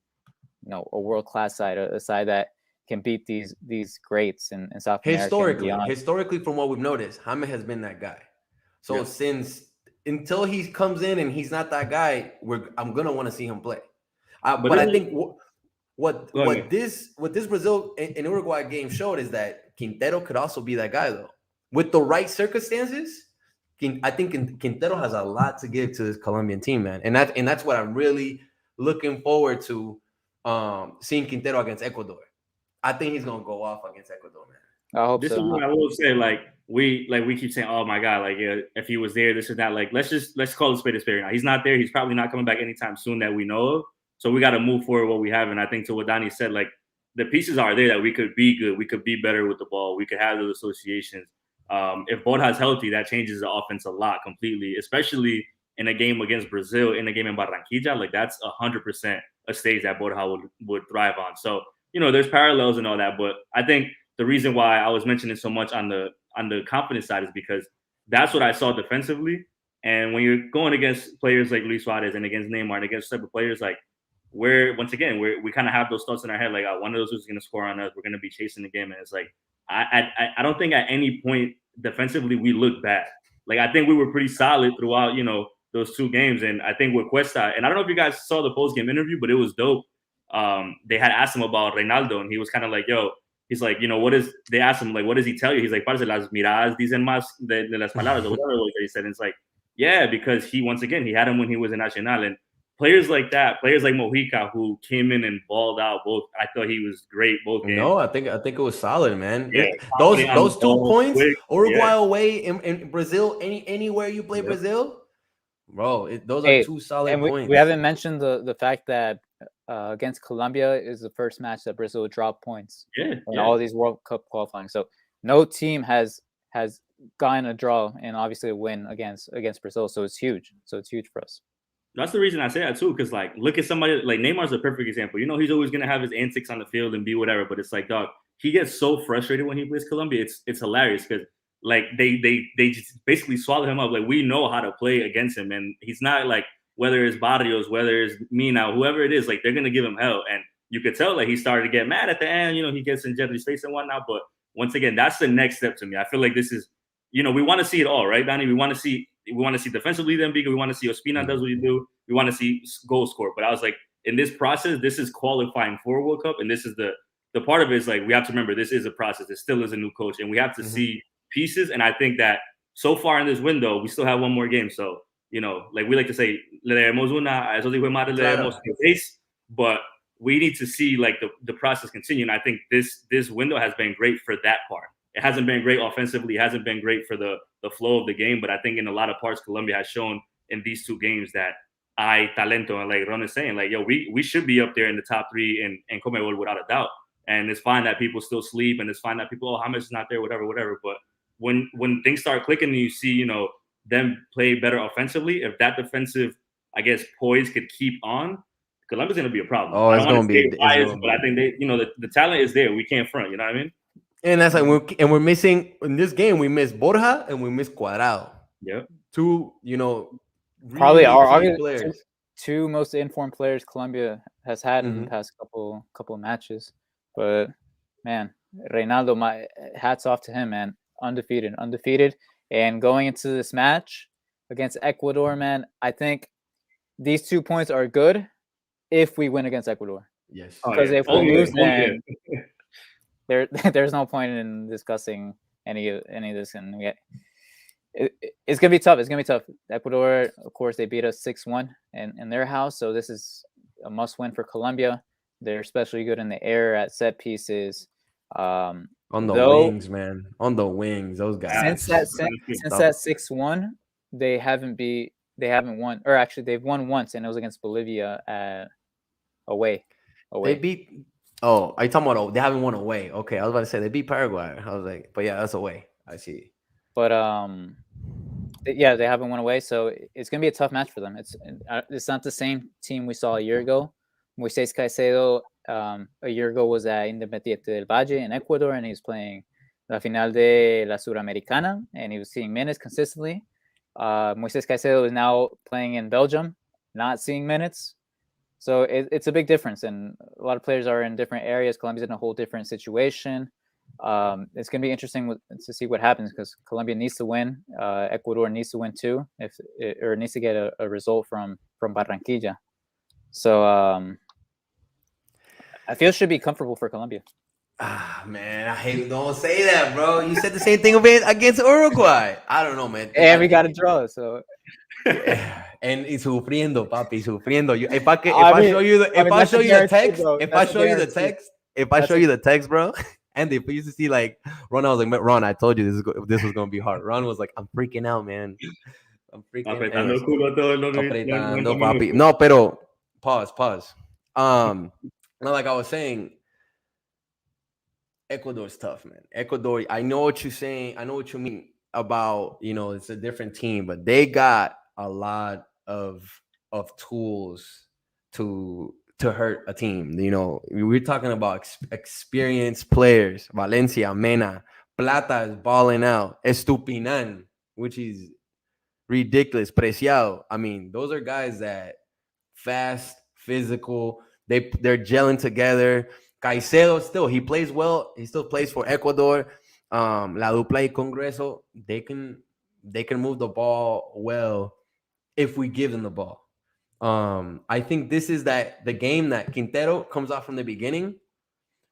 a world-class side, a side that can beat these greats in South America. Historically, from what we've noticed, James has been that guy. So until he comes in and he's not that guy, I'm gonna want to see him play. But I think what this Brazil and Uruguay game showed is that Quintero could also be that guy though, with the right circumstances. I think Quintero has a lot to give to this Colombian team, man, and that's what I'm really looking forward to seeing Quintero against Ecuador. I think he's gonna go off against Ecuador, man. I hope this so. Is what I will say. Like we keep saying, oh my god, like if he was there, this is that. Like let's call it a spade now. He's not there. He's probably not coming back anytime soon that we know of. So we got to move forward what we have. And I think to what Donnie said, like the pieces are there that we could be good. We could be better with the ball. We could have those associations. If Borja's healthy, that changes the offense a lot completely, especially in a game against Brazil, in a game in Barranquilla. Like that's 100% a stage that Borja would thrive on. So, there's parallels and all that. But I think the reason why I was mentioning so much on the confidence side is because that's what I saw defensively. And when you're going against players like Luis Suarez and against Neymar and against type of players, like we kind of have those thoughts in our head, like one of those is going to score on us. We're going to be chasing the game. And it's like, I don't think at any point defensively we looked bad. Like I think we were pretty solid throughout, those 2 games. And I think with Cuesta, and I don't know if you guys saw the post-game interview, but it was dope. They had asked him about Reinaldo, and he was kind of like, yo, he's like, they asked him, like, what does he tell you? He's like, parce, las miradas dicen más de las palabras, or whatever he said. And it's like, yeah, because he had him when he was in Nacional. And players like that, players like Mojica, who came in and balled out both. I thought he was great both games. No, I think it was solid, man. Yeah, those 2 points, quick, Uruguay away in Brazil, anywhere you play Brazil, bro. Those are 2 solid points. We haven't mentioned the fact that against Colombia is the first match that Brazil dropped points. In all these World Cup qualifying. So no team has gotten a draw and obviously a win against Brazil. So it's huge. For us. That's the reason I say that too, because like look at somebody like Neymar's a perfect example. He's always gonna have his antics on the field and be whatever, but it's like, dog, he gets so frustrated when he plays Colombia. It's hilarious because like they just basically swallow him up. Like we know how to play against him, and he's not like whether it's Barrios, whether it's me now, whoever it is, like they're gonna give him hell. And you could tell like he started to get mad at the end. You know, he gets in Jetty's face and whatnot. But once again, that's the next step to me. I feel like this is, you know, we want to see it all, right, Donnie? We want to see defensively them big. We want to see Ospina does what you do. We want to see goals score. But I was like, in this process, this is qualifying for World Cup, and this is the part of it is like we have to remember this is a process. It still is a new coach, and we have to see pieces. And I think that so far in this window, we still have one more game. So, you know, like we like to say, le demos una, a esos hijos de madre le demos seis, but we need to see like the process continue. And I think this window has been great for that part. It hasn't been great offensively. It hasn't been great for the flow of the game. But I think in a lot of parts, Colombia has shown in these two games that hay talento. And like Ron is saying, like, yo, we should be up there in the top 3 in CONMEBOL without a doubt. And it's fine that people still sleep, and it's fine that people, James is not there, whatever. But when things start clicking and you see, you know, them play better offensively, if that defensive, I guess, poise could keep on, Colombia's going to be a problem. Oh, it's going to be biased, but I think they, you know, the talent is there. We can't front, you know what I mean? And that's like we're missing in this game. We miss Borja and we miss Cuadrado. Yeah, 2, you know, really probably our players. Two most informed players Colombia has had in the past couple of matches. But man, Reynaldo, my hats off to him, man. Undefeated, and going into this match against Ecuador, man, I think these 2 points are good if we win against Ecuador. Yes, because if we lose, then there's no point in discussing any of this, and it's gonna be tough. It's gonna be tough. Ecuador, of course, they beat us 6-1 in their house, so this is a must-win for Colombia. They're especially good in the air at set pieces. On the wings, man. On the wings, those guys. Since that 6-1, they haven't won, or actually they've won once, and it was against Bolivia away. They beat. Oh, are you talking about? They haven't won away. Okay, I was about to say they beat Paraguay. I was like, but yeah, that's away. I see. But yeah, they haven't won away, so it's gonna be a tough match for them. It's not the same team we saw a year ago. Moises Caicedo a year ago was at Independiente del Valle in Ecuador, and he was playing la final de la Suramericana, and he was seeing minutes consistently. Moises Caicedo is now playing in Belgium, not seeing minutes. So it's a big difference, and a lot of players are in different areas. Colombia's in a whole different situation. It's going to be interesting to see what happens, because Colombia needs to win. Ecuador needs to win too, or needs to get a result from Barranquilla. So I feel it should be comfortable for Colombia. Ah, man, I hate. Don't say that, bro. You said the same thing against Uruguay. I don't know, man. And we got to draw, so. Yeah. And sufriendo, papi, sufriendo. If I show you the text, bro, and if we used to see like Ron, I was like, Ron, I told you this was gonna be hard. Ron was like, I'm freaking out, man. I'm freaking out. Papi. No, pero pause. No, like I was saying, Ecuador's tough, man. Ecuador, I know what you're saying. I know what you mean about, you know, it's a different team, but they got a lot of tools to hurt a team. You know, we're talking about experienced players. Valencia, Mena, Plata is balling out. Estupinan, which is ridiculous. Preciado. I mean, those are guys that fast, physical. They're gelling together. Caicedo still, he plays well. He still plays for Ecuador. La Dupla y Congreso, they can move the ball well if we give them the ball. I think this is the game that Quintero comes out from the beginning,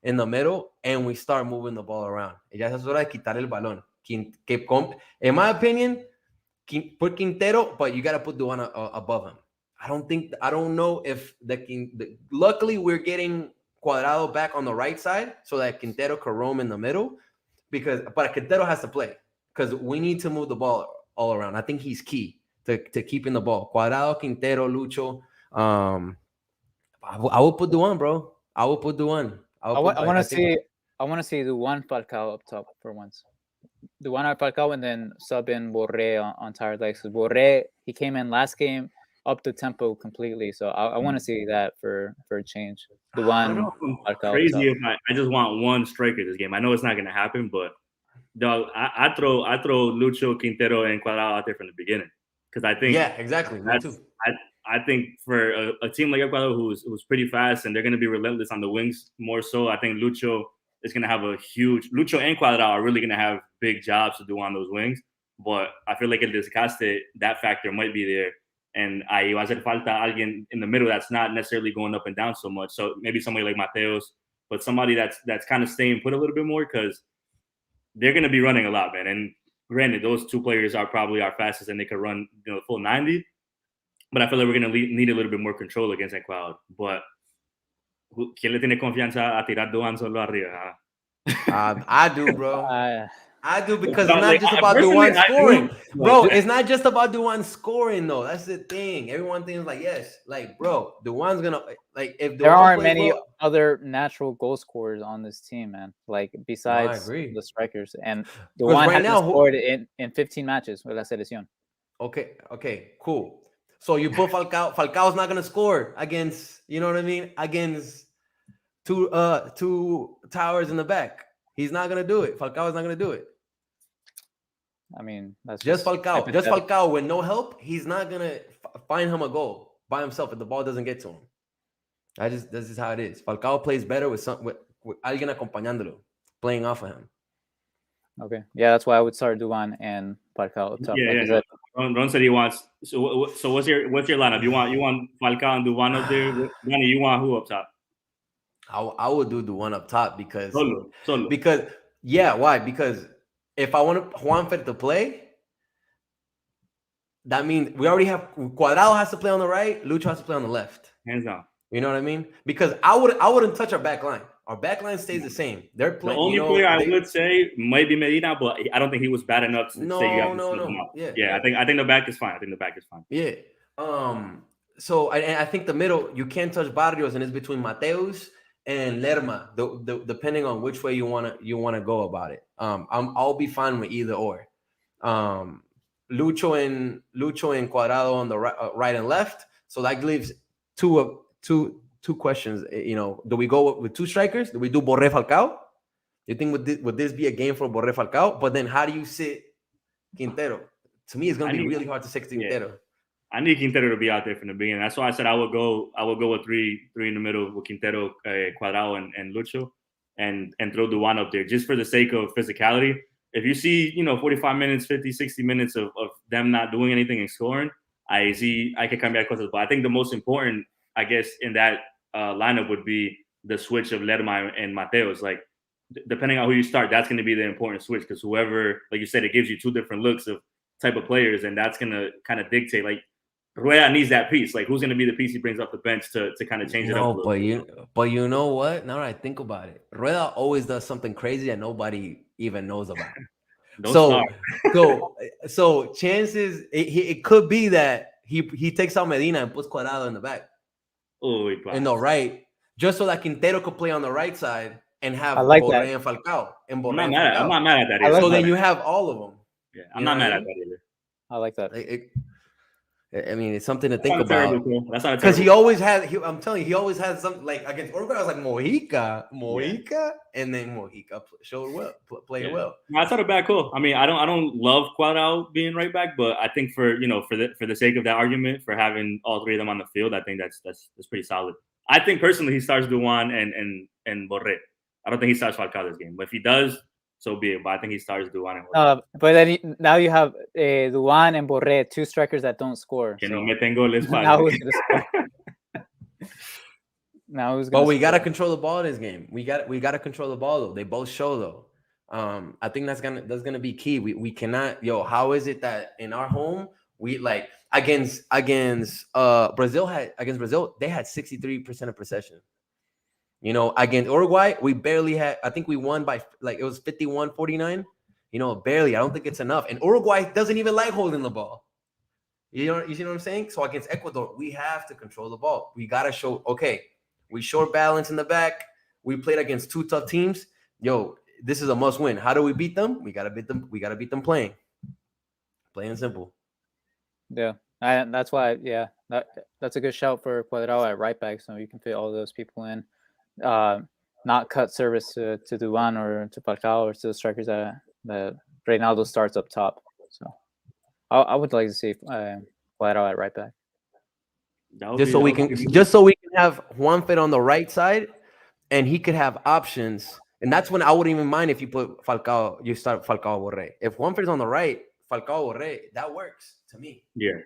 in the middle, and we start moving the ball around. Ya es hora de quitar el balón. In my opinion, put Quintero, but you got to put Duan above him. I don't know if luckily we're getting Cuadrado back on the right side so that Quintero can roam in the middle, but Quintero has to play because we need to move the ball all around. I think he's key to keeping the ball. Cuadrado, Quintero, Lucho. I will put Duan, bro. I will put Duan. I want to see Duan Falcao up top for once. Duan Falcao, and then sub in Borré on tired legs. Borré, he came in last game, up the tempo completely. So I want to see that for a change. Duan Falcao. Crazy if I just want one striker this game. I know it's not going to happen, but dog, I throw Lucho, Quintero, and Cuadrado out there from the beginning because I think exactly. Me too. I think for a team like Ecuador who's pretty fast and they're going to be relentless on the wings more so, I think Lucho is going to have Lucho and Cuadrado are really going to have big jobs to do on those wings. But I feel like el desgaste, that factor might be there. And ahí va a hacer falta alguien in the middle that's not necessarily going up and down so much. So maybe somebody like Mateos, but somebody that's kind of staying put a little bit more because they're going to be running a lot, man. And granted, those two players are probably our fastest and they could run full 90. But I feel like we're going to need a little bit more control against Ecuador. But ¿quién le tiene confianza a tirar Duan solo arriba? I do, bro. I do because it's not just about Duan scoring. Bro, it's not just about Duan scoring, though. That's the thing. Everyone thinks like, yes, like, bro, Duan's going to, like, if there aren't many other natural goal scorers on this team, man. Like, besides the strikers. And Duan has scored in 15 matches with la selección. Okay, cool. So you put Falcao. Falcao's not going to score against, you know what I mean? Against two towers in the back. He's not going to do it. Falcao's not going to do it. I mean, that's just Falcao. Just Falcao with no help. He's not gonna find him a goal by himself if the ball doesn't get to him. This is how it is. Falcao plays better with alguien acompañándolo, playing off of him. Okay, yeah, that's why I would start Duan and Falcao up top. Yeah. Ron said he wants. So what's your lineup? You want Falcao and Duan up there? Danny, you want who up top? I would do Duan up top because Solo. Because why? Because if I want Juanfer to play, that means we already have Cuadrado has to play on the right, Lucho has to play on the left. Hands down. You know what I mean? Because I wouldn't touch our back line. Our back line stays the same. They're playing. The only player I would say might be Medina, but I don't think he was bad enough to say you have to split him up. Yeah. I think the back is fine. Yeah. So I think the middle, you can't touch Barrios, and it's between Mateos and Lerma, depending on which way you wanna go about it. I'll be fine with either or. Lucho and Cuadrado on the right and left. So that leaves two questions. Do we go with two strikers? Do we do Borré Falcao? You think would this be a game for Borré Falcao? But then how do you sit Quintero? To me, it's gonna be really hard to sit Quintero. I need Quintero to be out there from the beginning. That's why I said I would go with three in the middle with Quintero, Cuadrado, and Lucho, and throw Duan up there just for the sake of physicality. If you see, 45 minutes, 50, 60 minutes of them not doing anything and scoring, I can cambiar cosas. But I think the most important, I guess, in that lineup would be the switch of Lerma and Mateos. Like, depending on who you start, that's going to be the important switch because whoever, like you said, it gives you two different looks of type of players, and that's going to kind of dictate, like, Rueda needs that piece. Like, who's going to be the piece he brings off the bench to kind of change it up? But you know what? Now that I think about it, Rueda always does something crazy that nobody even knows about. So chances it could be that he takes out Medina and puts Cuadrado in the back, in the right, just so that Quintero could play on the right side and have Borré and Falcao. I'm not mad at that either. So then you have all of them. Yeah, I'm not mad at that either. I like that. I mean, it's something to think about. Because he always has. I'm telling you, he always has something like against Uruguay. I was like Mojica, and then Mojica played well. No, I thought it back cool. I mean, I don't love Cuadrado being right back, but I think for the sake of that argument, for having all three of them on the field, I think that's pretty solid. I think personally he starts Duan and Borré. I don't think he starts Falcao this game, but if he does, so be it. But I think he starts Duan and Borré. But then now you have Duan and Borré, two strikers that don't score. Que no meten goles. Now who's gonna score? Now who's gonna? But we gotta control the ball in this game. We gotta control the ball though. They both show though. I think that's gonna be key. We cannot. How is it that in our home we like against Brazil they had 63% of possession. Against Uruguay, we barely had, I think we won by, like, it was 51-49. Barely. I don't think it's enough. And Uruguay doesn't even like holding the ball. You see what I'm saying? So against Ecuador, we have to control the ball. We got to show, we short balance in the back. We played against two tough teams. This is a must win. How do we beat them? We got to beat them. We got to beat them playing. Plain and simple. Yeah. That's why, that's a good shout for Cuadrado at right back. So you can fit all those people in. Not cut service to Duan or to Falcao or to the strikers that Reynaldo starts up top. So I would like to see Cuadrado at right back. just so we can have Juanfer on the right side, and he could have options. And that's when I wouldn't even mind if you put Falcao. You start Falcao Borré. If Juanfer's on the right, Falcao Borré, that works to me. Yeah.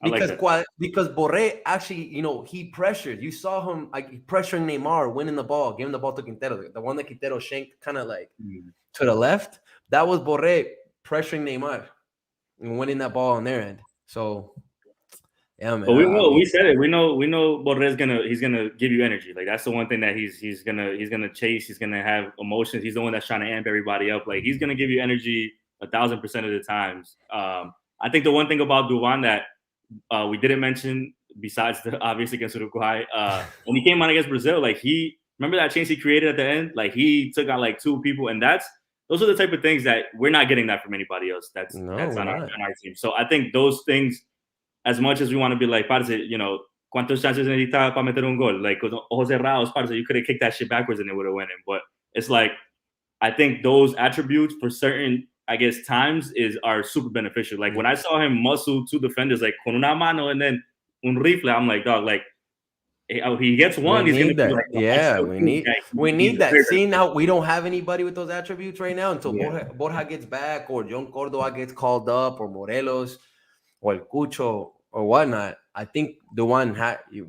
Because Borré actually, he pressured. You saw him like pressuring Neymar, winning the ball, giving the ball to Quintero. The one that Quintero shanked kind of like to the left. That was Borré pressuring Neymar and winning that ball on their end. So, yeah, man. But we said it. We know Borré's he's gonna give you energy. Like that's the one thing that he's gonna chase. He's gonna have emotions. He's the one that's trying to amp everybody up. Like he's gonna give you energy 1,000% of the times. I think the one thing about Duvan that we didn't mention, besides the obviously against Uruguay, when he came on against Brazil, like remember that chance he created at the end? Like he took out like 2 people, and those are the type of things that we're not getting that from anybody else. That's on our team. So I think those things, as much as we want to be like, parce, ¿cuántos chances necesitaba para meter un gol? Like, ojos cerrados, parce, you could have kicked that shit backwards and it would have went in. But it's like, I think those attributes for certain, I guess, times are super beneficial. Like when I saw him muscle 2 defenders, like con una mano and then un rifle, I'm like, dog, like he gets one, he's gonna that. Be like, yeah, we need that. Seeing now we don't have anybody with those attributes right now until Borja gets back, or John Cordova gets called up, or Morelos, or El Cucho, or whatnot. I think the one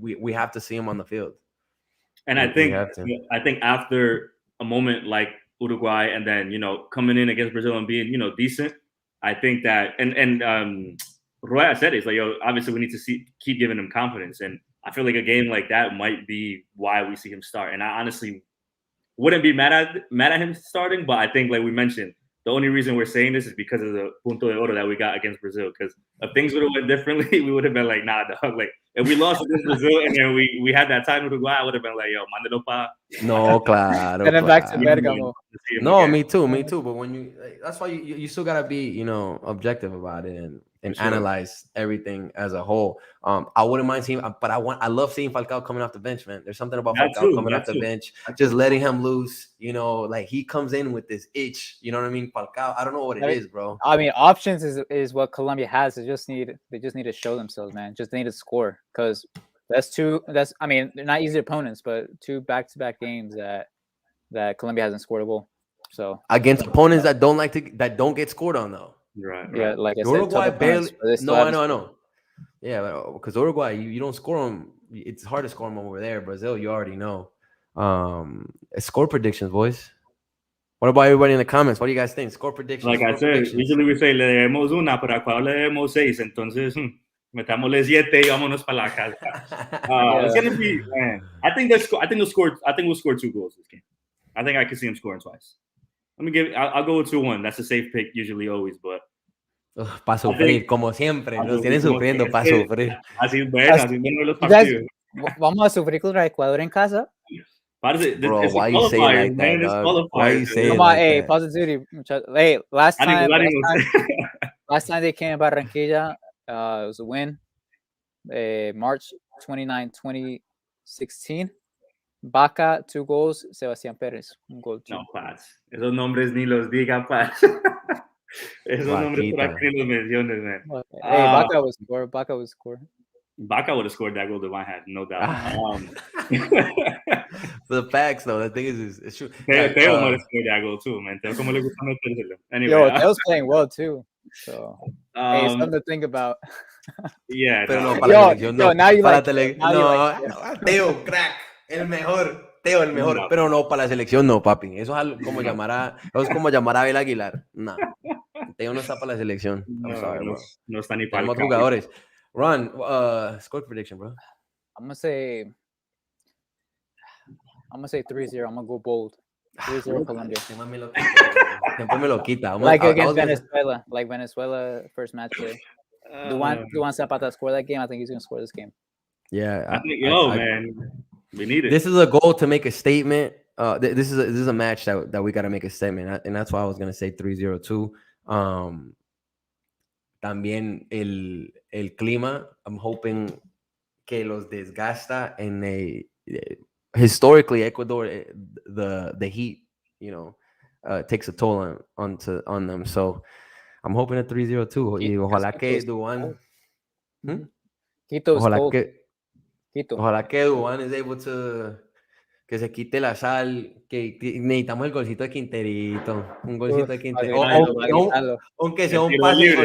we have to see him on the field. And I think after a moment like Uruguay, and then coming in against Brazil and being decent, I think that and Roy said it's like, obviously we need to keep giving him confidence, and I feel like a game like that might be why we see him start. And I honestly wouldn't be mad at him starting, but I think, like we mentioned, the only reason we're saying this is because of the punto de oro that we got against Brazil. Because if things would have went differently, we would have been like, nah, dog. Like if we lost against Brazil and then we had that time in Uruguay, I would have been like, yo, mándelo pa. No, claro. Send him back to Bergamo. No, again. Me too. But when that's why you still gotta be, objective about it and analyze everything as a whole. I wouldn't mind seeing, but I love seeing Falcao coming off the bench, man. There's something about Falcao coming off the bench, just letting him loose. Like he comes in with this itch. You know what I mean? Falcao, I don't know what it is, bro. I mean, options is what Colombia has. They just need to show themselves, man. Just need to score, because I mean, they're not easy opponents, but 2 back-to-back games that Colombia hasn't scored a goal. So against opponents that don't get scored on though. Right. Yeah, like I said, Uruguay barely. No, I know. Yeah, because Uruguay, you don't score them. It's hard to score them over there. Brazil, you already know. Score predictions, boys. What about everybody in the comments? What do you guys think? Score predictions. Like I said, usually we say le debemos una, pero a Ecuador le debemos 6. Entonces, metámosle 7 y vámonos para la casa. It's gonna be, man. I think we'll score 2 goals this game. I think I could see him scoring twice. I'll go with 2-1. That's a safe pick, usually, always, but. Para sufrir, como siempre. Nos tienen sufriendo para sufrir. Así es bueno los partidos. Vamos a sufrir contra Ecuador en casa. Bro, why you say it like that, dog? Why you say it like that? Positivity. Hey, last time they came to Barranquilla, it was a win. March 29, 2016. Vaca, 2 goals. Sebastián Pérez, 1 goal. No, Paz. Esos nombres ni los diga, Paz. Esos nombres por aquí los menciones, man. Hey, Vaca would score. Vaca would have scored that goal Divine had, no doubt. The facts, though, the thing is it's true. Teo might have scored that goal too, man. Teo como le gusta metérselo. Anyway, Teo's playing well too. So hey, something to think about. Yeah. Pero no, para la selección, no. Now you para like Teo, crack, el mejor. Teo, el mejor. No. Pero no, para la selección no, papi. Eso es como llamar a Abel Aguilar. No. Teo no está para la selección. No está ni para los jugadores. Ron, score prediction, bro. I'm gonna say 3-0. I'm gonna go bold. 3-0 Colombia. Siempre me lo quita. Like against Venezuela. Like Venezuela first match day. Duan Zapata score that game. I think he's gonna score this game. Yeah. I think, man. We need it. This is a goal to make a statement. This is a match that we got to make a statement, and that's why I was gonna say 3-0-2. También el clima, I'm hoping que los desgasta, and historically Ecuador, the heat, takes a toll on them. So I'm hoping a 3-0-2. Y ojalá que Duan. Quito's cold. Quito. Ojalá que Dubán is able to... Que se quite la sal, que necesitamos el golcito de Quinterito, un golcito de Quinterito, aunque sea un pase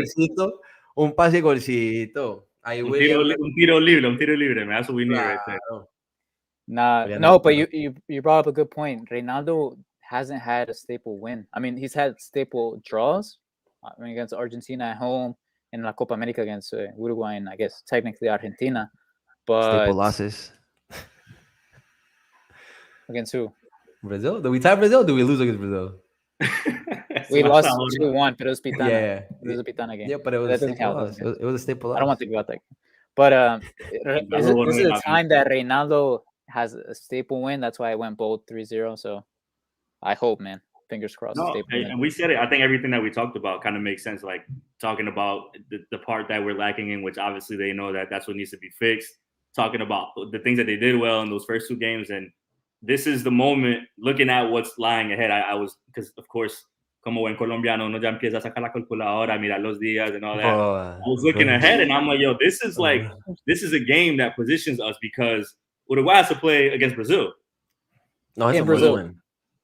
un pase golcito. Ahí William. Un tiro libre, me da su winning right there. No, but you brought up a good point. Reynaldo hasn't had a staple win. I mean, he's had staple draws. I mean, against Argentina at home and La Copa America against Uruguay and I guess technically Argentina. But staple losses. Against who? Brazil? Did we tie Brazil or did we lose against Brazil? We lost 2-1, but it was Pitana. Yeah. It was a Pitana game. Yeah, but it was a staple loss. It was a staple loss. I don't want to think about that. But this is the time that Reynaldo has a staple win. That's why I went bold 3-0. So I hope, man. Fingers crossed. No, and we said it. I think everything that we talked about kind of makes sense. Like talking about the part that we're lacking in, which obviously they know that that's what needs to be fixed. Talking about the things that they did well in those first two games. And this is the moment, looking at what's lying ahead. I was, because of course, como buen colombiano, uno ya empieza a sacar la calculadora, mirar los días and all that. I was looking ahead and I'm like, yo, this is a game that positions us because Uruguay has to play against Brazil. No, it's in Brazil.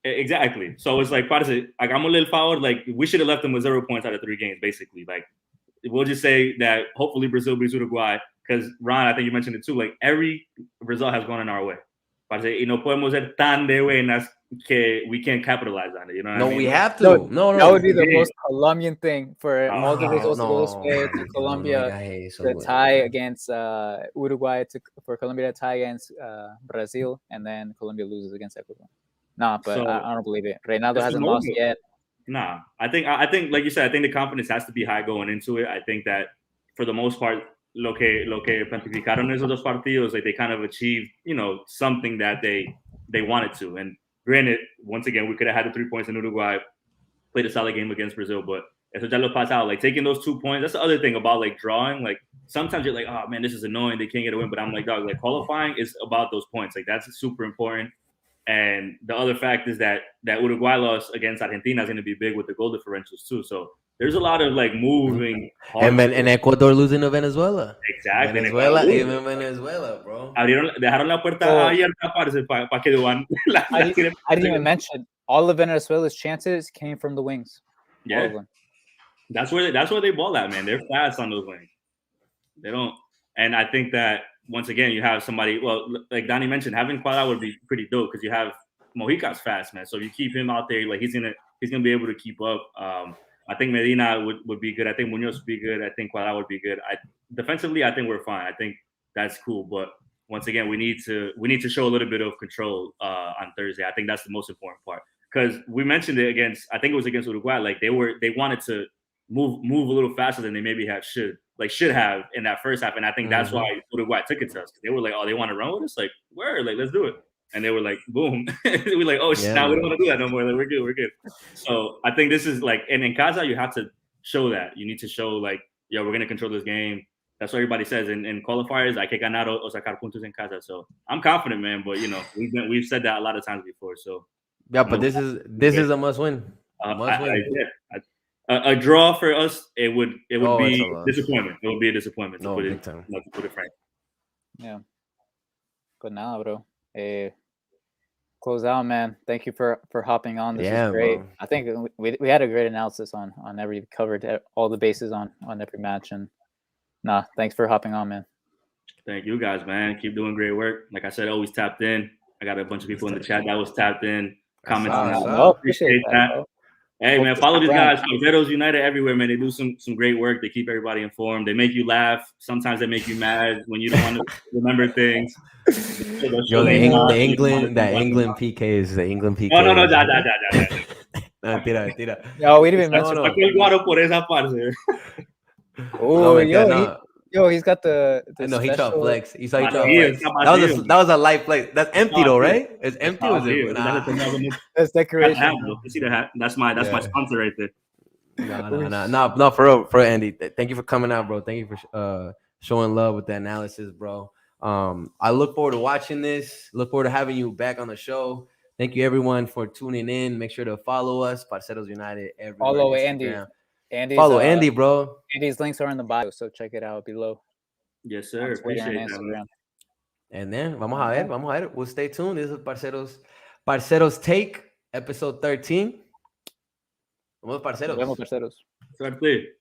Exactly. So it's like, I'm a little forward. Like, we should have left them with 0 points out of 3 games, basically. Like, we'll just say that hopefully Brazil beats Uruguay. Because, Ron, I think you mentioned it too. Like, every result has gone in our way. Y no podemos ser tan de buenas que we can't capitalize on it. You know what I mean? We have to. No. That would be the most Colombian thing for Montevideo to Colombia to tie against Uruguay, for Colombia to tie against Brazil, and then Colombia loses against Ecuador. Nah, but I don't believe it. Reynaldo hasn't lost yet. Nah, I think, like you said, I think the confidence has to be high going into it. I think that for the most part, lo que plantificaron esos dos partidos, like they kind of achieved, something that they wanted to. And granted, once again, we could have had the 3 points in Uruguay, played a solid game against Brazil, but eso ya lo pasado. Like taking those 2 points, that's the other thing about like drawing. Like sometimes you're like, oh man, this is annoying, they can't get a win. But I'm like, dog, like qualifying is about those points. Like that's super important. And the other fact is that Uruguay loss against Argentina is going to be big with the goal differentials too. So there's a lot of like moving. And Ecuador losing to Venezuela. Exactly. Venezuela, bro. Dejaron la puerta abierta para que Dubán. I didn't even mention all of Venezuela's chances came from the wings. Yeah. All of them. That's where they ball at, man. They're fast on those wings. They don't. And I think that once again, you have somebody, well, like Donnie mentioned, having Cuadrado would be pretty dope because you have Mojica's fast, man. So you keep him out there, like he's gonna be able to keep up. I think Medina would be good. I think Munoz would be good. I think Cuadrado would be good. Defensively, I think we're fine. I think that's cool. But once again, we need to show a little bit of control on Thursday. I think that's the most important part because we mentioned it I think it was against Uruguay. Like they wanted to move a little faster than they maybe should have in that first half. And I think that's why Uruguay took it to us. They were like, oh, they want to run with us? Like, where? Like, let's do it. And they were like, boom. We're like, oh, shit, now we don't want to do that no more. Like, we're good. So I think this is like, and in Casa, you have to show that. You need to show like, yo, we're going to control this game. That's what everybody says. In qualifiers, hay que ganar o sacar puntos en casa. So I'm confident, man. But, we've said that a lot of times before. So yeah, but this is a must win. A draw for us, it would be disappointment. It would be a disappointment to put it frank. Yeah. But now, bro, close out, man. Thank you for hopping on. This is great. Bro. I think we had a great analysis on every covered all the bases on every match, and thanks for hopping on, man. Thank you guys, man. Keep doing great work. Like I said, always tapped in. I got a bunch of people in the chat that was tapped in, commenting. Appreciate that. Bro. Hey, man, follow these guys. Parceros United everywhere, man. They do some great work. They keep everybody informed. They make you laugh. Sometimes they make you mad when you don't want to remember things. Yo, the England PK is the England PK. No, tira. Yo, we didn't mention. Yo, he's got the no, he tried flex. He tried flex. That was a light flex. That's empty though, right? It's empty. Or is it? Nah. That's decoration. You see the hat? That's my sponsor right there. No, for real, Andy. Thank you for coming out, bro. Thank you for showing love with the analysis, bro. I look forward to watching this. Look forward to having you back on the show. Thank you, everyone, for tuning in. Make sure to follow us, Parceros United. Follow Andy. Follow Andy, bro. Andy's links are in the bio, so check it out below. Yes, sir. Appreciate that. And then, vamos a ver. We'll stay tuned. This is Parceros Take, episode 13. Vamos, parceros. Nos vemos, parceros. Suerte.